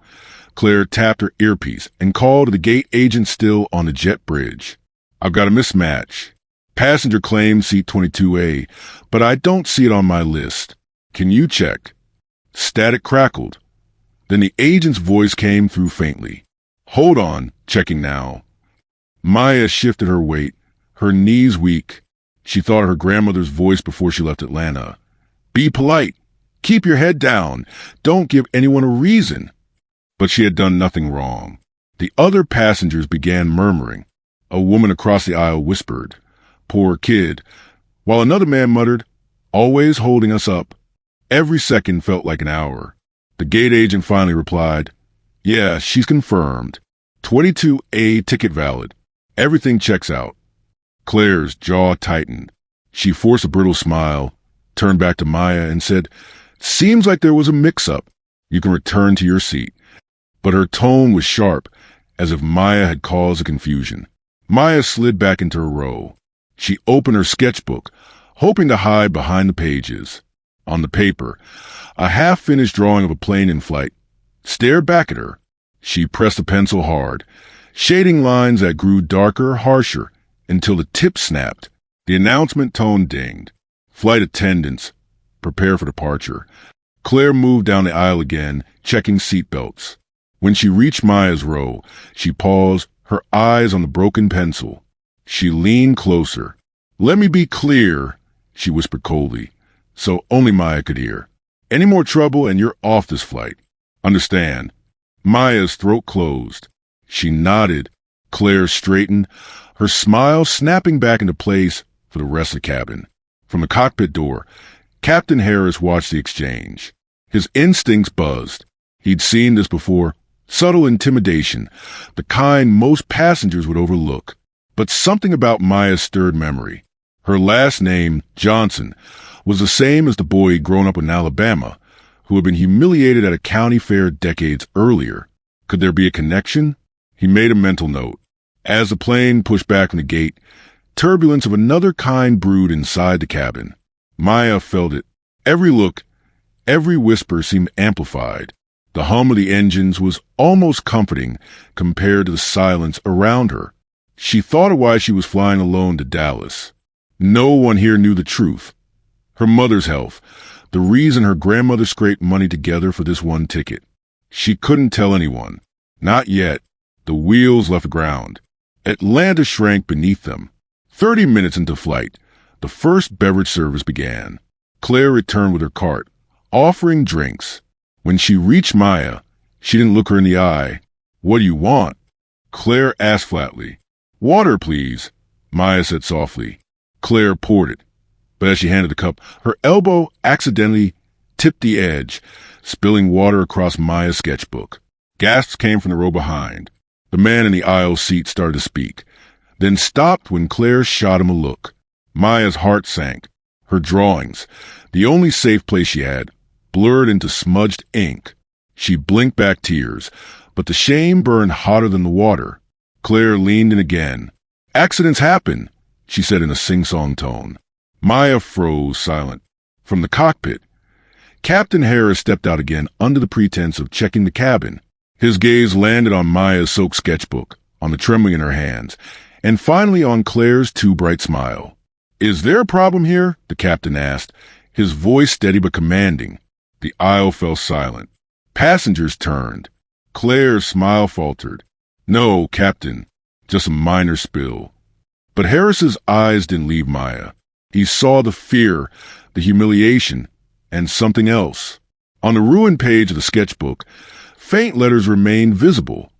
Claire tapped her earpiece and called to the gate agent still on the jet bridge. "I've got a mismatch. Passenger claims seat 22A, but I don't see it on my list. Can you check?" Static crackled. Then the agent's voice came through faintly. "Hold on, checking now." Maya shifted her weight, her knees weak. She thought of her grandmother's voice before she left Atlanta. Be polite. Keep your head down. Don't give anyone a reason. But she had done nothing wrong. The other passengers began murmuring. A woman across the aisle whispered, Poor kid, while another man muttered, Always holding us up. Every second felt like an hour. The gate agent finally replied, Yeah, she's confirmed. 22A ticket valid. Everything checks out. Claire's jaw tightened. She forced a brittle smile, turned back to Maya and said, Seems like there was a mix-up. You can return to your seat. But her tone was sharp, as if Maya had caused a confusion. Maya slid back into her row. She opened her sketchbook, hoping to hide behind the pages. On the paper, a half-finished drawing of a plane in flight stared back at her. She pressed the pencil hard, shading lines that grew darker, harsher, until the tip snapped. The announcement tone dinged. Flight attendants, prepare for departure. Claire moved down the aisle again, checking seatbelts. When she reached Maya's row, she paused, her eyes on the broken pencil. She leaned closer. Let me be clear, she whispered coldly, so only Maya could hear. Any more trouble and you're off this flight. Understand? Maya's throat closed. She nodded. Claire straightened, her smile snapping back into place for the rest of the cabin. From the cockpit door, Captain Harris watched the exchange. His instincts buzzed. He'd seen this before. Subtle intimidation, the kind most passengers would overlook. But something about Maya stirred memory. Her last name, Johnson, was the same as the boy he'd grown up in Alabama, who had been humiliated at a county fair decades earlier. Could there be a connection? He made a mental note. As the plane pushed back from the gate, turbulence of another kind brewed inside the cabin. Maya felt it. Every look, every whisper seemed amplified. The hum of the engines was almost comforting compared to the silence around her. She thought of why she was flying alone to Dallas. No one here knew the truth. Her mother's health, the reason her grandmother scraped money together for this one ticket. She couldn't tell anyone. Not yet. The wheels left the ground. Atlanta shrank beneath them. 30 minutes into flight, the first beverage service began. Claire returned with her cart, offering drinks. When she reached Maya, she didn't look her in the eye. What do you want? Claire asked flatly. Water, please, Maya said softly. Claire poured it, but as she handed the cup, her elbow accidentally tipped the edge, spilling water across Maya's sketchbook. Gasps came from the row behind. The man in the aisle seat started to speak, then stopped when Claire shot him a look. Maya's heart sank. Her drawings, the only safe place she had, blurred into smudged ink. She blinked back tears, but the shame burned hotter than the water. Claire leaned in again. Accidents happen, she said in a sing-song tone. Maya froze silent. From the cockpit, Captain Harris stepped out again under the pretense of checking the cabin. His gaze landed on Maya's soaked sketchbook, on the trembling in her hands, and finally on Claire's too bright smile. Is there a problem here? The captain asked, his voice steady but commanding. The aisle fell silent. Passengers turned. Claire's smile faltered. No, Captain, just a minor spill. But Harris's eyes didn't leave Maya. He saw the fear, the humiliation, and something else. On the ruined page of the sketchbook, faint letters remained visible.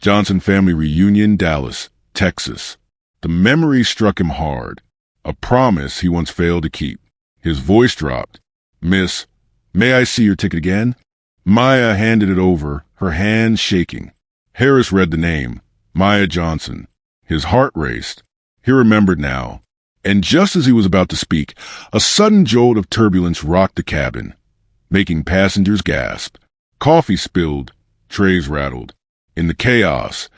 Johnson Family Reunion, Dallas, Texas. The memory struck him hard. A promise he once failed to keep. His voice dropped. Miss, may I see your ticket again? Maya handed it over, her hands shaking. Harris read the name, Maya Johnson. His heart raced. He remembered now. And just as he was about to speak, a sudden jolt of turbulence rocked the cabin, making passengers gasp. Coffee spilled, trays rattled. In the chaos,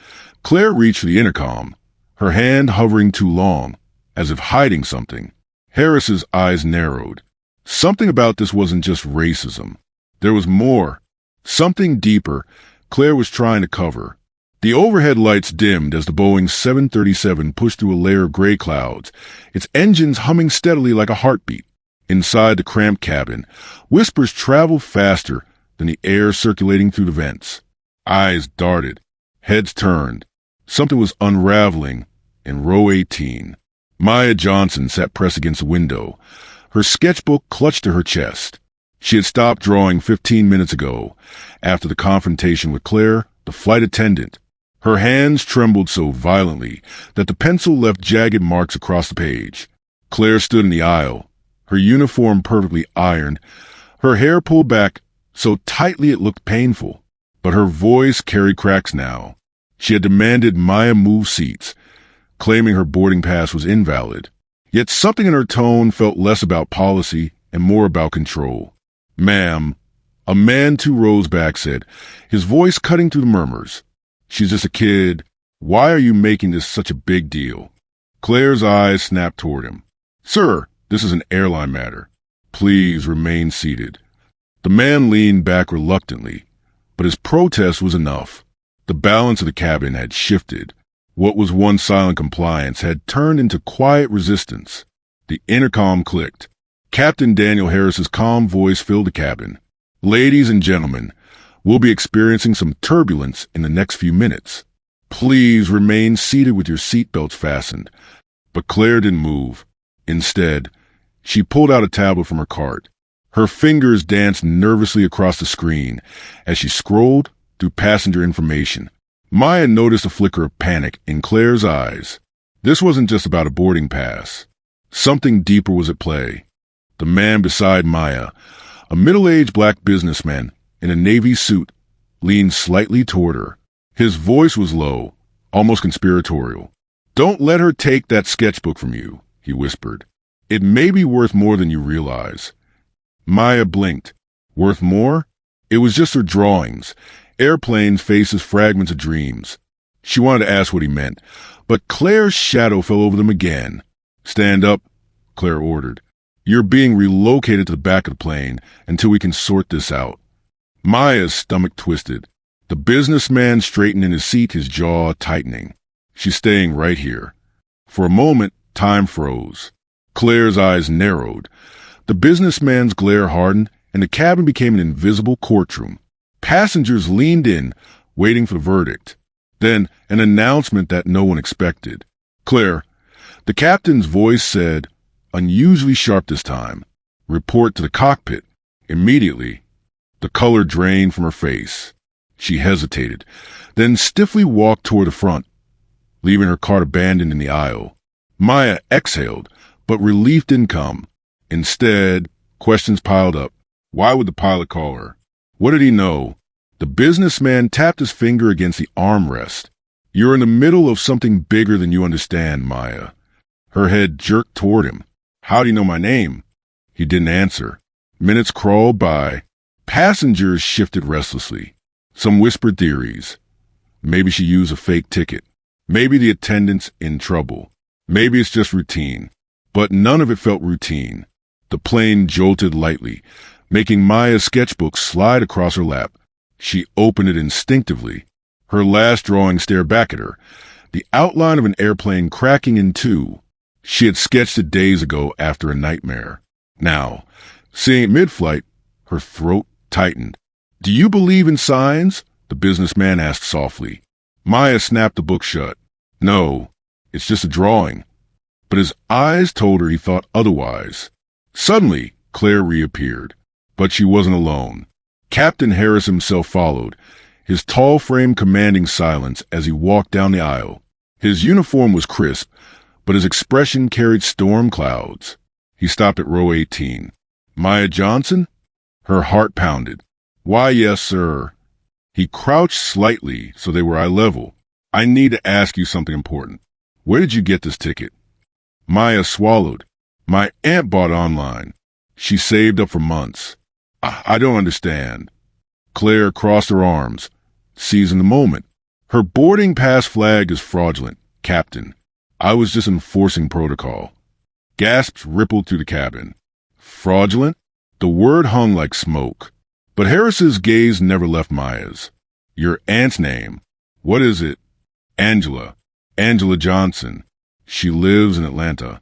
Claire reached for the intercom, her hand hovering too long, as if hiding something. Harris's eyes narrowed. Something about this wasn't just racism. There was more. Something deeper Claire was trying to cover. The overhead lights dimmed as the Boeing 737 pushed through a layer of gray clouds, its engines humming steadily like a heartbeat. Inside the cramped cabin, whispers traveled faster than the air circulating through the vents. Eyes darted. Heads turned. Something was unraveling in row 18. Maya Johnson sat pressed against the window, her sketchbook clutched to her chest. She had stopped drawing 15 minutes ago, after the confrontation with Claire, the flight attendant. Her hands trembled so violently that the pencil left jagged marks across the page. Claire stood in the aisle, her uniform perfectly ironed, her hair pulled back so tightly it looked painful. But her voice carried cracks now. She had demanded Maya move seats, claiming her boarding pass was invalid. Yet something in her tone felt less about policy and more about control. "Ma'am," a man 2 rows back said, his voice cutting through the murmurs. "She's just a kid. Why are you making this such a big deal?" Claire's eyes snapped toward him. "Sir, this is an airline matter. Please remain seated." The man leaned back reluctantly, but his protest was enough. The balance of the cabin had shifted. What was once silent compliance had turned into quiet resistance. The intercom clicked. Captain Daniel Harris's calm voice filled the cabin. "Ladies and gentlemen, we'll be experiencing some turbulence in the next few minutes. Please remain seated with your seatbelts fastened." But Claire didn't move. Instead, she pulled out a tablet from her cart. Her fingers danced nervously across the screen as she scrolled through passenger information. Maya noticed a flicker of panic in Claire's eyes. This wasn't just about a boarding pass. Something deeper was at play. The man beside Maya, a middle-aged black businessman in a navy suit, leaned slightly toward her. His voice was low, almost conspiratorial. "Don't let her take that sketchbook from you," he whispered. "It may be worth more than you realize." Maya blinked. Worth more? It was just her drawings. Airplanes, faces, fragments of dreams. She wanted to ask what he meant, but Claire's shadow fell over them again. "Stand up," Claire ordered. "You're being relocated to the back of the plane until we can sort this out." Maya's stomach twisted. The businessman straightened in his seat, his jaw tightening. "She's staying right here." For a moment, time froze. Claire's eyes narrowed. The businessman's glare hardened, and the cabin became an invisible courtroom. Passengers leaned in, waiting for the verdict. Then, an announcement that no one expected. "Claire," the captain's voice said, unusually sharp this time, "report to the cockpit." Immediately, the color drained from her face. She hesitated, then stiffly walked toward the front, leaving her cart abandoned in the aisle. Maya exhaled, but relief didn't come. Instead, questions piled up. Why would the pilot call her? What did he know? The businessman tapped his finger against the armrest. "You're in the middle of something bigger than you understand, Maya." Her head jerked toward him. "How do you know my name?" He didn't answer. Minutes crawled by. Passengers shifted restlessly. Some whispered theories. Maybe she used a fake ticket. Maybe the attendant's in trouble. Maybe it's just routine. But none of it felt routine. The plane jolted lightly, making Maya's sketchbook slide across her lap. She opened it instinctively. Her last drawing stared back at her, the outline of an airplane cracking in two. She had sketched it days ago after a nightmare. Now, seeing it mid-flight, her throat tightened. "Do you believe in signs?" the businessman asked softly. Maya snapped the book shut. "No, it's just a drawing." But his eyes told her he thought otherwise. Suddenly, Claire reappeared. But she wasn't alone. Captain Harris himself followed, his tall frame commanding silence as he walked down the aisle. His uniform was crisp, but his expression carried storm clouds. He stopped at row 18. "Maya Johnson?" Her heart pounded. "Why, yes, sir." He crouched slightly so they were eye level. "I need to ask you something important. Where did you get this ticket?" Maya swallowed. "My aunt bought online. She saved up for months." I don't understand." Claire crossed her arms, seizing the moment. "Her boarding pass flagged as fraudulent, Captain. I was just enforcing protocol." Gasps rippled through the cabin. "Fraudulent?" The word hung like smoke. But Harris's gaze never left Maya's. "Your aunt's name. What is it?" "Angela. Angela Johnson. She lives in Atlanta."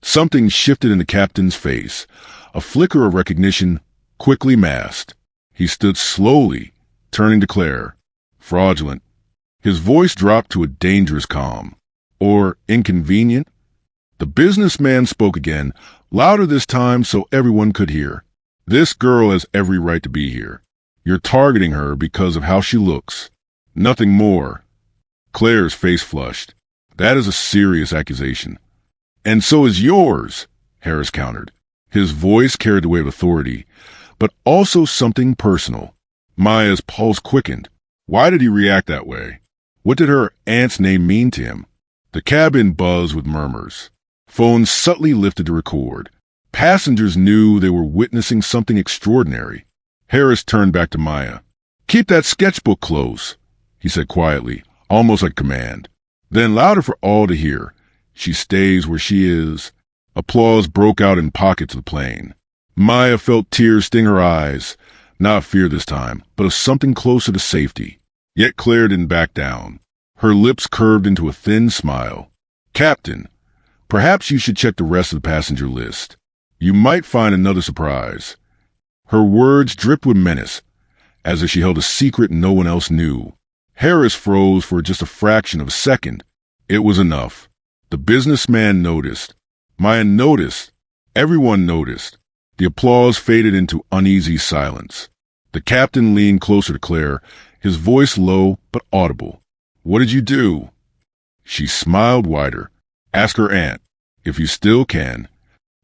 Something shifted in the captain's face. A flicker of recognition quickly masked. He stood slowly, turning to Claire. "Fraudulent." His voice dropped to a dangerous calm. Or inconvenient? The businessman spoke again, louder this time so everyone could hear. This girl has every right to be here. You're targeting her because of how she looks. Nothing more. Claire's face flushed. That is a serious accusation. And so is yours, Harris countered. His voice carried the weight of authority, but also something personal. Maya's pulse quickened. Why did he react that way? What did her aunt's name mean to him? The cabin buzzed with murmurs. Phones subtly lifted to record. Passengers knew they were witnessing something extraordinary. Harris turned back to Maya. Keep that sketchbook close, he said quietly, almost like command. Then louder for all to hear. She stays where she is. Applause broke out in pockets of the plane. Maya felt tears sting her eyes, not of fear this time, but of something closer to safety. Yet Claire didn't back down. Her lips curved into a thin smile. Captain, perhaps you should check the rest of the passenger list. You might find another surprise. Her words dripped with menace, as if she held a secret no one else knew. Harris froze for just a fraction of a second. It was enough. The businessman noticed. Maya noticed. Everyone noticed. The applause faded into uneasy silence. The captain leaned closer to Claire, his voice low but audible. What did you do? She smiled wider. Ask her aunt, if you still can.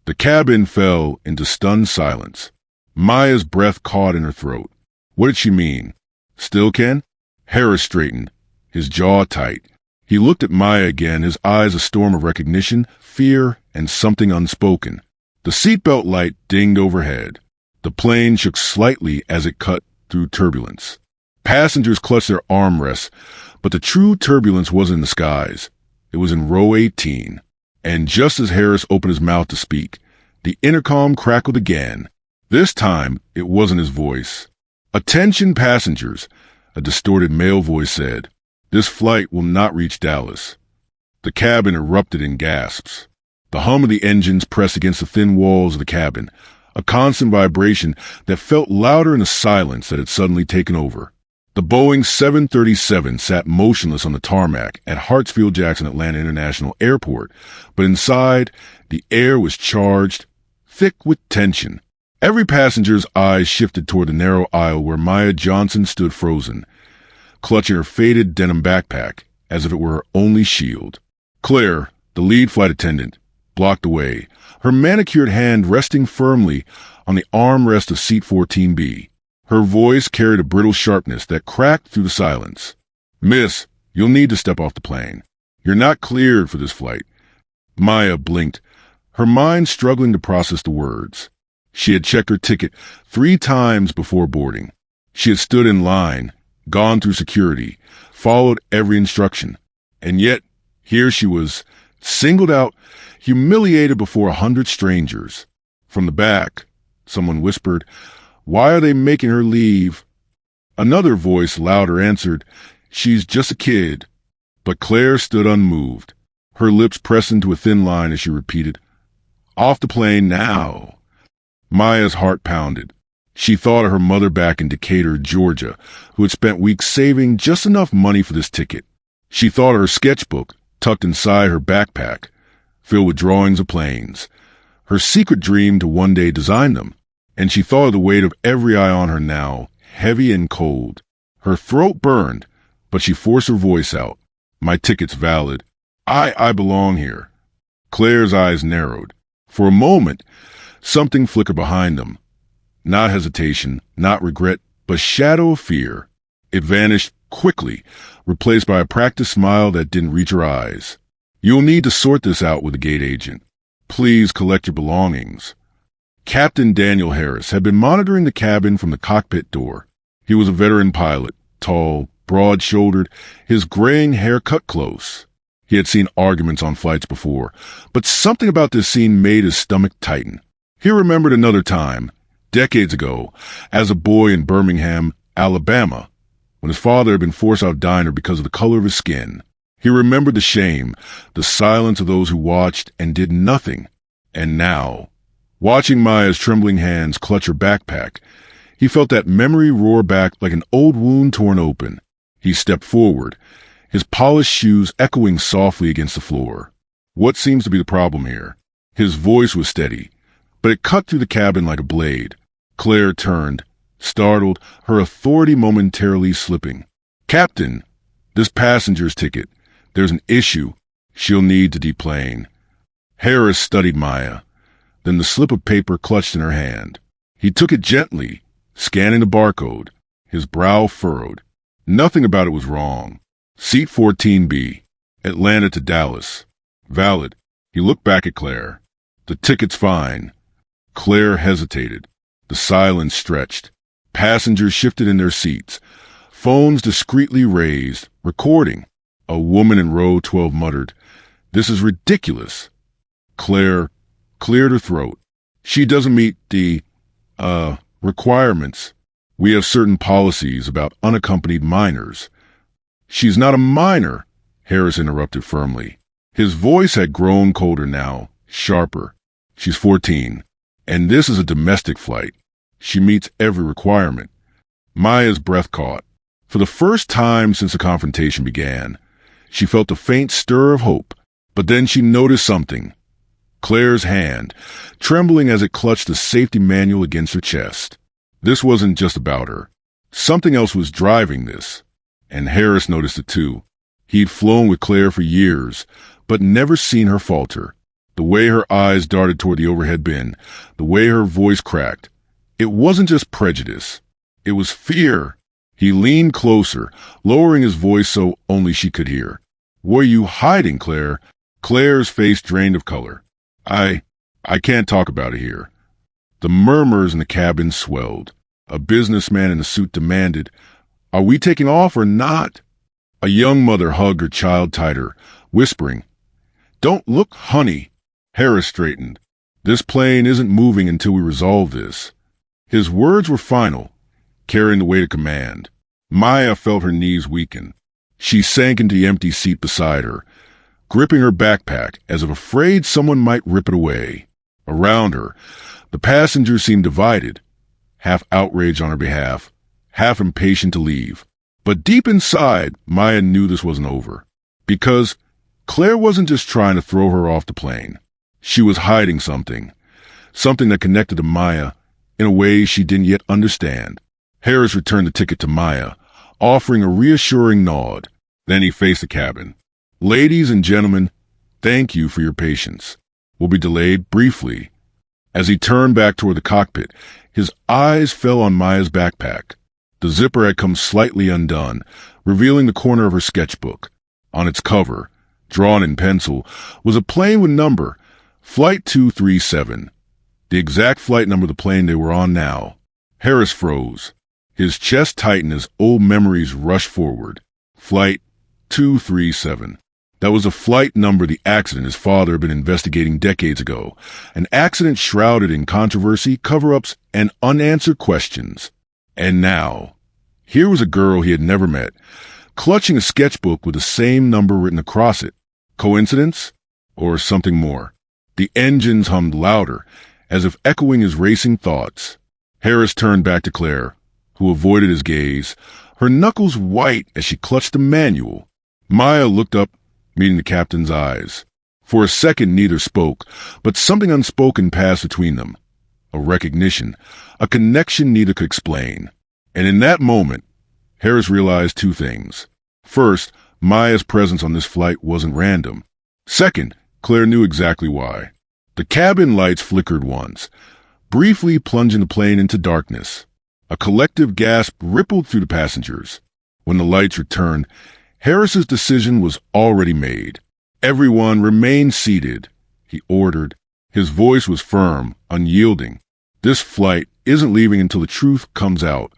The cabin fell into stunned silence. Maya's breath caught in her throat. What did she mean? Still can? Harris straightened, his jaw tight. He looked at Maya again, his eyes a storm of recognition, fear, and something unspoken. The seatbelt light dinged overhead. The plane shook slightly as it cut through turbulence. Passengers clutched their armrests, but the true turbulence wasn't in the skies. It was in row 18. And just as Harris opened his mouth to speak, the intercom crackled again. This time, it wasn't his voice. Attention passengers, a distorted male voice said. This flight will not reach Dallas. The cabin erupted in gasps. The hum of the engines pressed against the thin walls of the cabin, a constant vibration that felt louder in the silence that had suddenly taken over. The Boeing 737 sat motionless on the tarmac at Hartsfield-Jackson Atlanta International Airport, but inside, the air was charged, thick with tension. Every passenger's eyes shifted toward the narrow aisle where Maya Johnson stood frozen, clutching her faded denim backpack as if it were her only shield. Claire, the lead flight attendant, blocked the way, her manicured hand resting firmly on the armrest of seat 14B. Her voice carried a brittle sharpness that cracked through the silence. Miss, you'll need to step off the plane. You're not cleared for this flight. Maya blinked, her mind struggling to process the words. She had checked her ticket 3 times before boarding. She had stood in line, gone through security, followed every instruction. And yet, here she was, singled out, humiliated before 100 strangers. From the back, someone whispered, Why are they making her leave? Another voice, louder, answered, She's just a kid. But Claire stood unmoved, her lips pressed into a thin line as she repeated, Off the plane now. Maya's heart pounded. She thought of her mother back in Decatur, Georgia, who had spent weeks saving just enough money for this ticket. She thought of her sketchbook, tucked inside her backpack, filled with drawings of planes, her secret dream to one day design them. And she thought of the weight of every eye on her now, heavy and cold. Her throat burned, but she forced her voice out. My ticket's valid. I belong here. Claire's eyes narrowed. For a moment, something flickered behind them. Not hesitation, not regret, but shadow of fear. It vanished quickly, replaced by a practiced smile that didn't reach her eyes. You'll need to sort this out with the gate agent. Please collect your belongings. Captain Daniel Harris had been monitoring the cabin from the cockpit door. He was a veteran pilot, tall, broad-shouldered, his graying hair cut close. He had seen arguments on flights before, but something about this scene made his stomach tighten. He remembered another time, decades ago, as a boy in Birmingham, Alabama, when his father had been forced out of diner because of the color of his skin. He remembered the shame, the silence of those who watched and did nothing. And now, watching Maya's trembling hands clutch her backpack, he felt that memory roar back like an old wound torn open. He stepped forward, his polished shoes echoing softly against the floor. What seems to be the problem here? His voice was steady, but it cut through the cabin like a blade. Claire turned, startled, her authority momentarily slipping. "Captain, this passenger's ticket. There's an issue. She'll need to deplane." Harris studied Maya, then the slip of paper clutched in her hand. He took it gently, scanning the barcode, his brow furrowed. Nothing about it was wrong. Seat 14B, Atlanta to Dallas. Valid. He looked back at Claire. "The ticket's fine." Claire hesitated. The silence stretched. Passengers shifted in their seats. Phones discreetly raised, recording. A woman in row 12 muttered, "This is ridiculous." Claire cleared her throat. "She doesn't meet the, requirements. We have certain policies about unaccompanied minors." "She's not a minor," Harris interrupted firmly. His voice had grown colder now, sharper. "She's 14, and this is a domestic flight. She meets every requirement." Maya's breath caught. For the first time since the confrontation began, she felt a faint stir of hope, but then she noticed something. Claire's hand, trembling as it clutched the safety manual against her chest. This wasn't just about her. Something else was driving this, and Harris noticed it too. He'd flown with Claire for years, but never seen her falter. The way her eyes darted toward the overhead bin, the way her voice cracked. It wasn't just prejudice. It was fear. He leaned closer, lowering his voice so only she could hear. "Were you hiding, Claire?" Claire's face drained of color. I can't talk about it here." The murmurs in the cabin swelled. A businessman in a suit demanded, "Are we taking off or not?" A young mother hugged her child tighter, whispering, "Don't look, honey." Harris straightened. "This plane isn't moving until we resolve this." His words were final, carrying the weight of command. Maya felt her knees weaken. She sank into the empty seat beside her, gripping her backpack as if afraid someone might rip it away. Around her, the passengers seemed divided, half outraged on her behalf, half impatient to leave. But deep inside, Maya knew this wasn't over. Because Claire wasn't just trying to throw her off the plane. She was hiding something. Something that connected to Maya in a way she didn't yet understand. Harris returned the ticket to Maya, offering a reassuring nod. Then he faced the cabin. "Ladies and gentlemen, thank you for your patience. We'll be delayed briefly." As he turned back toward the cockpit, his eyes fell on Maya's backpack. The zipper had come slightly undone, revealing the corner of her sketchbook. On its cover, drawn in pencil, was a plane with number, Flight 237, the exact flight number of the plane they were on now. Harris froze. His chest tightened as old memories rushed forward. Flight 237. That was a flight number the accident his father had been investigating decades ago. An accident shrouded in controversy, cover-ups, and unanswered questions. And now, here was a girl he had never met, clutching a sketchbook with the same number written across it. Coincidence? Or something more? The engines hummed louder, as if echoing his racing thoughts. Harris turned back to Claire, who avoided his gaze, her knuckles white as she clutched the manual. Maya looked up, meeting the captain's eyes. For a second neither spoke, but something unspoken passed between them. A recognition, a connection neither could explain. And in that moment, Harris realized two things. First, Maya's presence on this flight wasn't random. Second, Claire knew exactly why. The cabin lights flickered once, briefly plunging the plane into darkness. A collective gasp rippled through the passengers. When the lights returned, Harris's decision was already made. "Everyone remain seated," he ordered. His voice was firm, unyielding. "This flight isn't leaving until the truth comes out."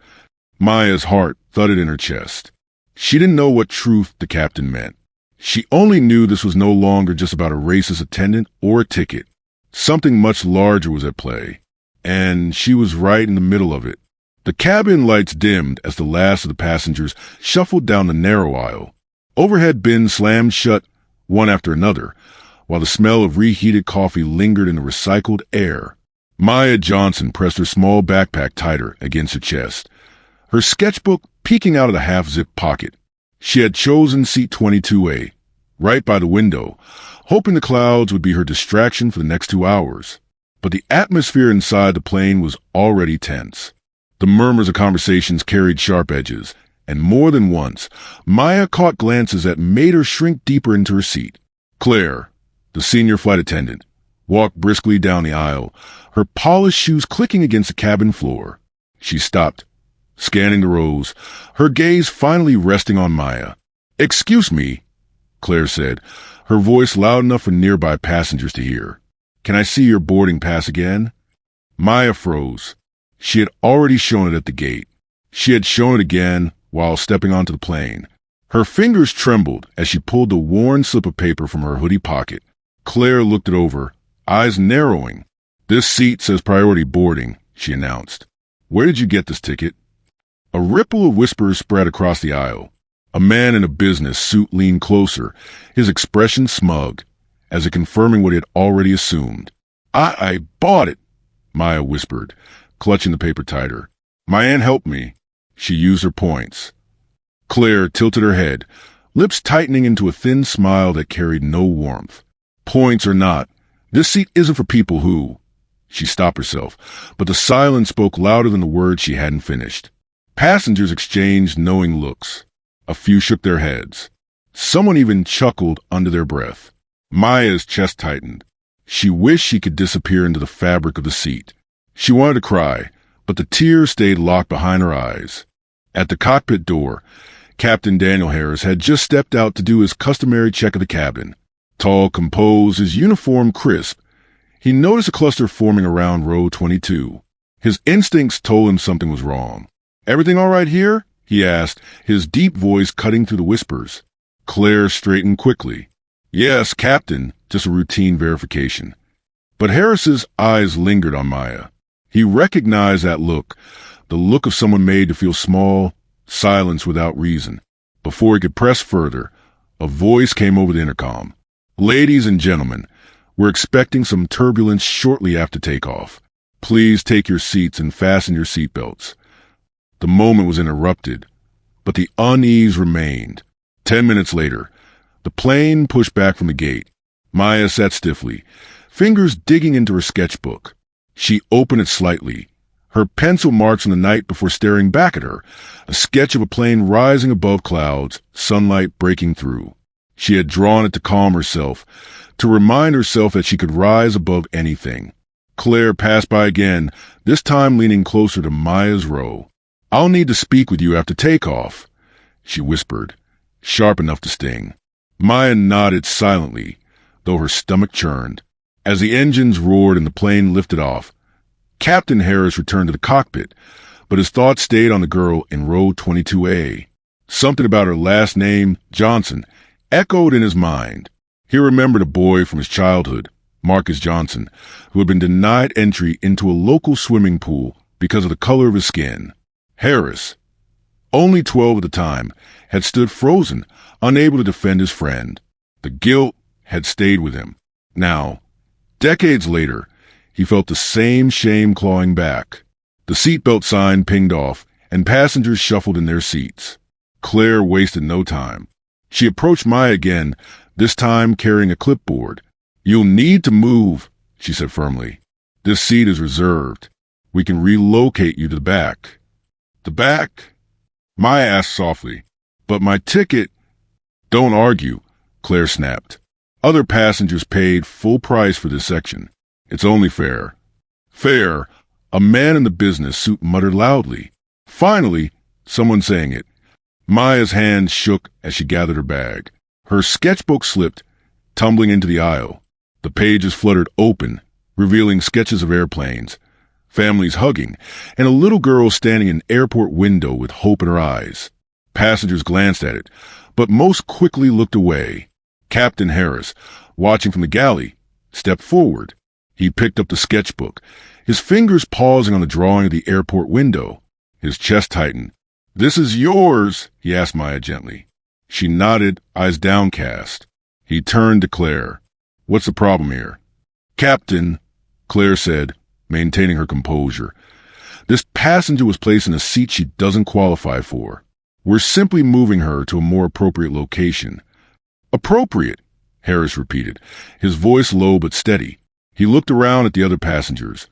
Maya's heart thudded in her chest. She didn't know what truth the captain meant. She only knew this was no longer just about a racist attendant or a ticket. Something much larger was at play, and she was right in the middle of it. The cabin lights dimmed as the last of the passengers shuffled down the narrow aisle. Overhead bins slammed shut, one after another, while the smell of reheated coffee lingered in the recycled air. Maya Johnson pressed her small backpack tighter against her chest, her sketchbook peeking out of the half-zipped pocket. She had chosen seat 22A, right by the window, hoping the clouds would be her distraction for the next 2 hours. But the atmosphere inside the plane was already tense. The murmurs of conversations carried sharp edges, and more than once, Maya caught glances that made her shrink deeper into her seat. Claire, the senior flight attendant, walked briskly down the aisle, her polished shoes clicking against the cabin floor. She stopped, scanning the rows, her gaze finally resting on Maya. "Excuse me," Claire said, her voice loud enough for nearby passengers to hear. "Can I see your boarding pass again?" Maya froze. She had already shown it at the gate. She had shown it again while stepping onto the plane. Her fingers trembled as she pulled the worn slip of paper from her hoodie pocket. Claire looked it over, eyes narrowing. "This seat says priority boarding," she announced. "Where did you get this ticket?" A ripple of whispers spread across the aisle. A man in a business suit leaned closer, his expression smug, as if confirming what he had already assumed. I bought it," Maya whispered, clutching the paper tighter. "My aunt helped me." She used her points. Claire tilted her head, lips tightening into a thin smile that carried no warmth. "Points or not, this seat isn't for people who—" She stopped herself, but the silence spoke louder than the words she hadn't finished. Passengers exchanged knowing looks. A few shook their heads. Someone even chuckled under their breath. Maya's chest tightened. She wished she could disappear into the fabric of the seat. She wanted to cry, but the tears stayed locked behind her eyes. At the cockpit door, Captain Daniel Harris had just stepped out to do his customary check of the cabin. Tall, composed, his uniform crisp, he noticed a cluster forming around row 22. His instincts told him something was wrong. "Everything all right here?" he asked, his deep voice cutting through the whispers. Claire straightened quickly. "Yes, Captain," just a routine verification. But Harris's eyes lingered on Maya. He recognized that look, the look of someone made to feel small, silenced without reason. Before he could press further, a voice came over the intercom. "Ladies and gentlemen, we're expecting some turbulence shortly after takeoff. Please take your seats and fasten your seatbelts." The moment was interrupted, but the unease remained. 10 minutes later, the plane pushed back from the gate. Maya sat stiffly, fingers digging into her sketchbook. She opened it slightly, her pencil marks from the night before staring back at her, a sketch of a plane rising above clouds, sunlight breaking through. She had drawn it to calm herself, to remind herself that she could rise above anything. Claire passed by again, this time leaning closer to Maya's row. "I'll need to speak with you after takeoff," she whispered, sharp enough to sting. Maya nodded silently, though her stomach churned. As the engines roared and the plane lifted off, Captain Harris returned to the cockpit, but his thoughts stayed on the girl in row 22A. Something about her last name, Johnson, echoed in his mind. He remembered a boy from his childhood, Marcus Johnson, who had been denied entry into a local swimming pool because of the color of his skin. Harris, only 12 at the time, had stood frozen, unable to defend his friend. The guilt had stayed with him. Now, decades later, he felt the same shame clawing back. The seatbelt sign pinged off, and passengers shuffled in their seats. Claire wasted no time. She approached Maya again, this time carrying a clipboard. "You'll need to move," she said firmly. "This seat is reserved. We can relocate you to the back." "The back?" Maya asked softly. "But my ticket—" "Don't argue," Claire snapped. "Other passengers paid full price for this section. It's only fair." "Fair," a man in the business suit muttered loudly. Finally, someone saying it. Maya's hands shook as she gathered her bag. Her sketchbook slipped, tumbling into the aisle. The pages fluttered open, revealing sketches of airplanes, families hugging, and a little girl standing in an airport window with hope in her eyes. Passengers glanced at it, but most quickly looked away. Captain Harris, watching from the galley, stepped forward. He picked up the sketchbook, his fingers pausing on the drawing of the airport window. His chest tightened. "This is yours," he asked Maya gently. She nodded, eyes downcast. He turned to Claire. "What's the problem here?" "Captain," Claire said, maintaining her composure, "this passenger was placed in a seat she doesn't qualify for." We're simply moving her to a more appropriate location. Appropriate, Harris repeated, his voice low but steady. He looked around at the other passengers,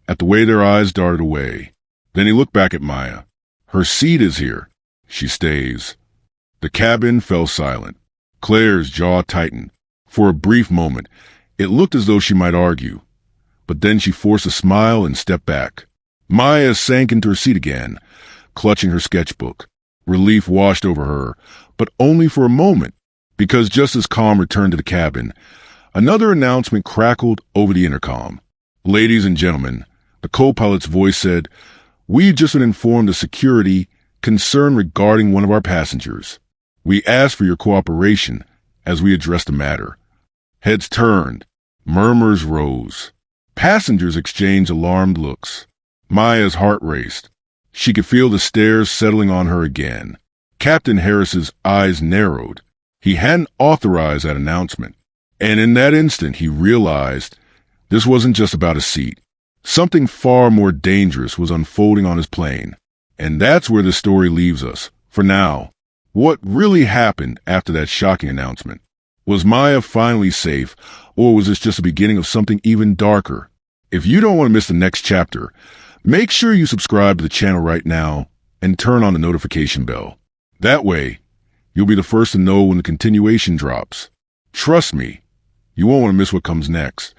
at the way their eyes darted away. Then he looked back at Maya. Her seat is here. She stays. The cabin fell silent. Claire's jaw tightened. For a brief moment, it looked as though she might argue. But then she forced a smile and stepped back. Maya sank into her seat again, clutching her sketchbook. Relief washed over her, but only for a moment, because just as calm returned to the cabin, another announcement crackled over the intercom. Ladies and gentlemen, the co-pilot's voice said, "We've just been informed of security concern regarding one of our passengers. We ask for your cooperation as we address the matter." Heads turned. Murmurs rose. Passengers exchanged alarmed looks. Maya's heart raced. She could feel the stares settling on her again. Captain Harris's eyes narrowed. He hadn't authorized that announcement. And in that instant, he realized this wasn't just about a seat. Something far more dangerous was unfolding on his plane. And that's where the story leaves us, for now. What really happened after that shocking announcement? Was Maya finally safe, or was this just the beginning of something even darker? If you don't want to miss the next chapter, make sure you subscribe to the channel right now and turn on the notification bell. That way, you'll be the first to know when the continuation drops. Trust me, you won't want to miss what comes next.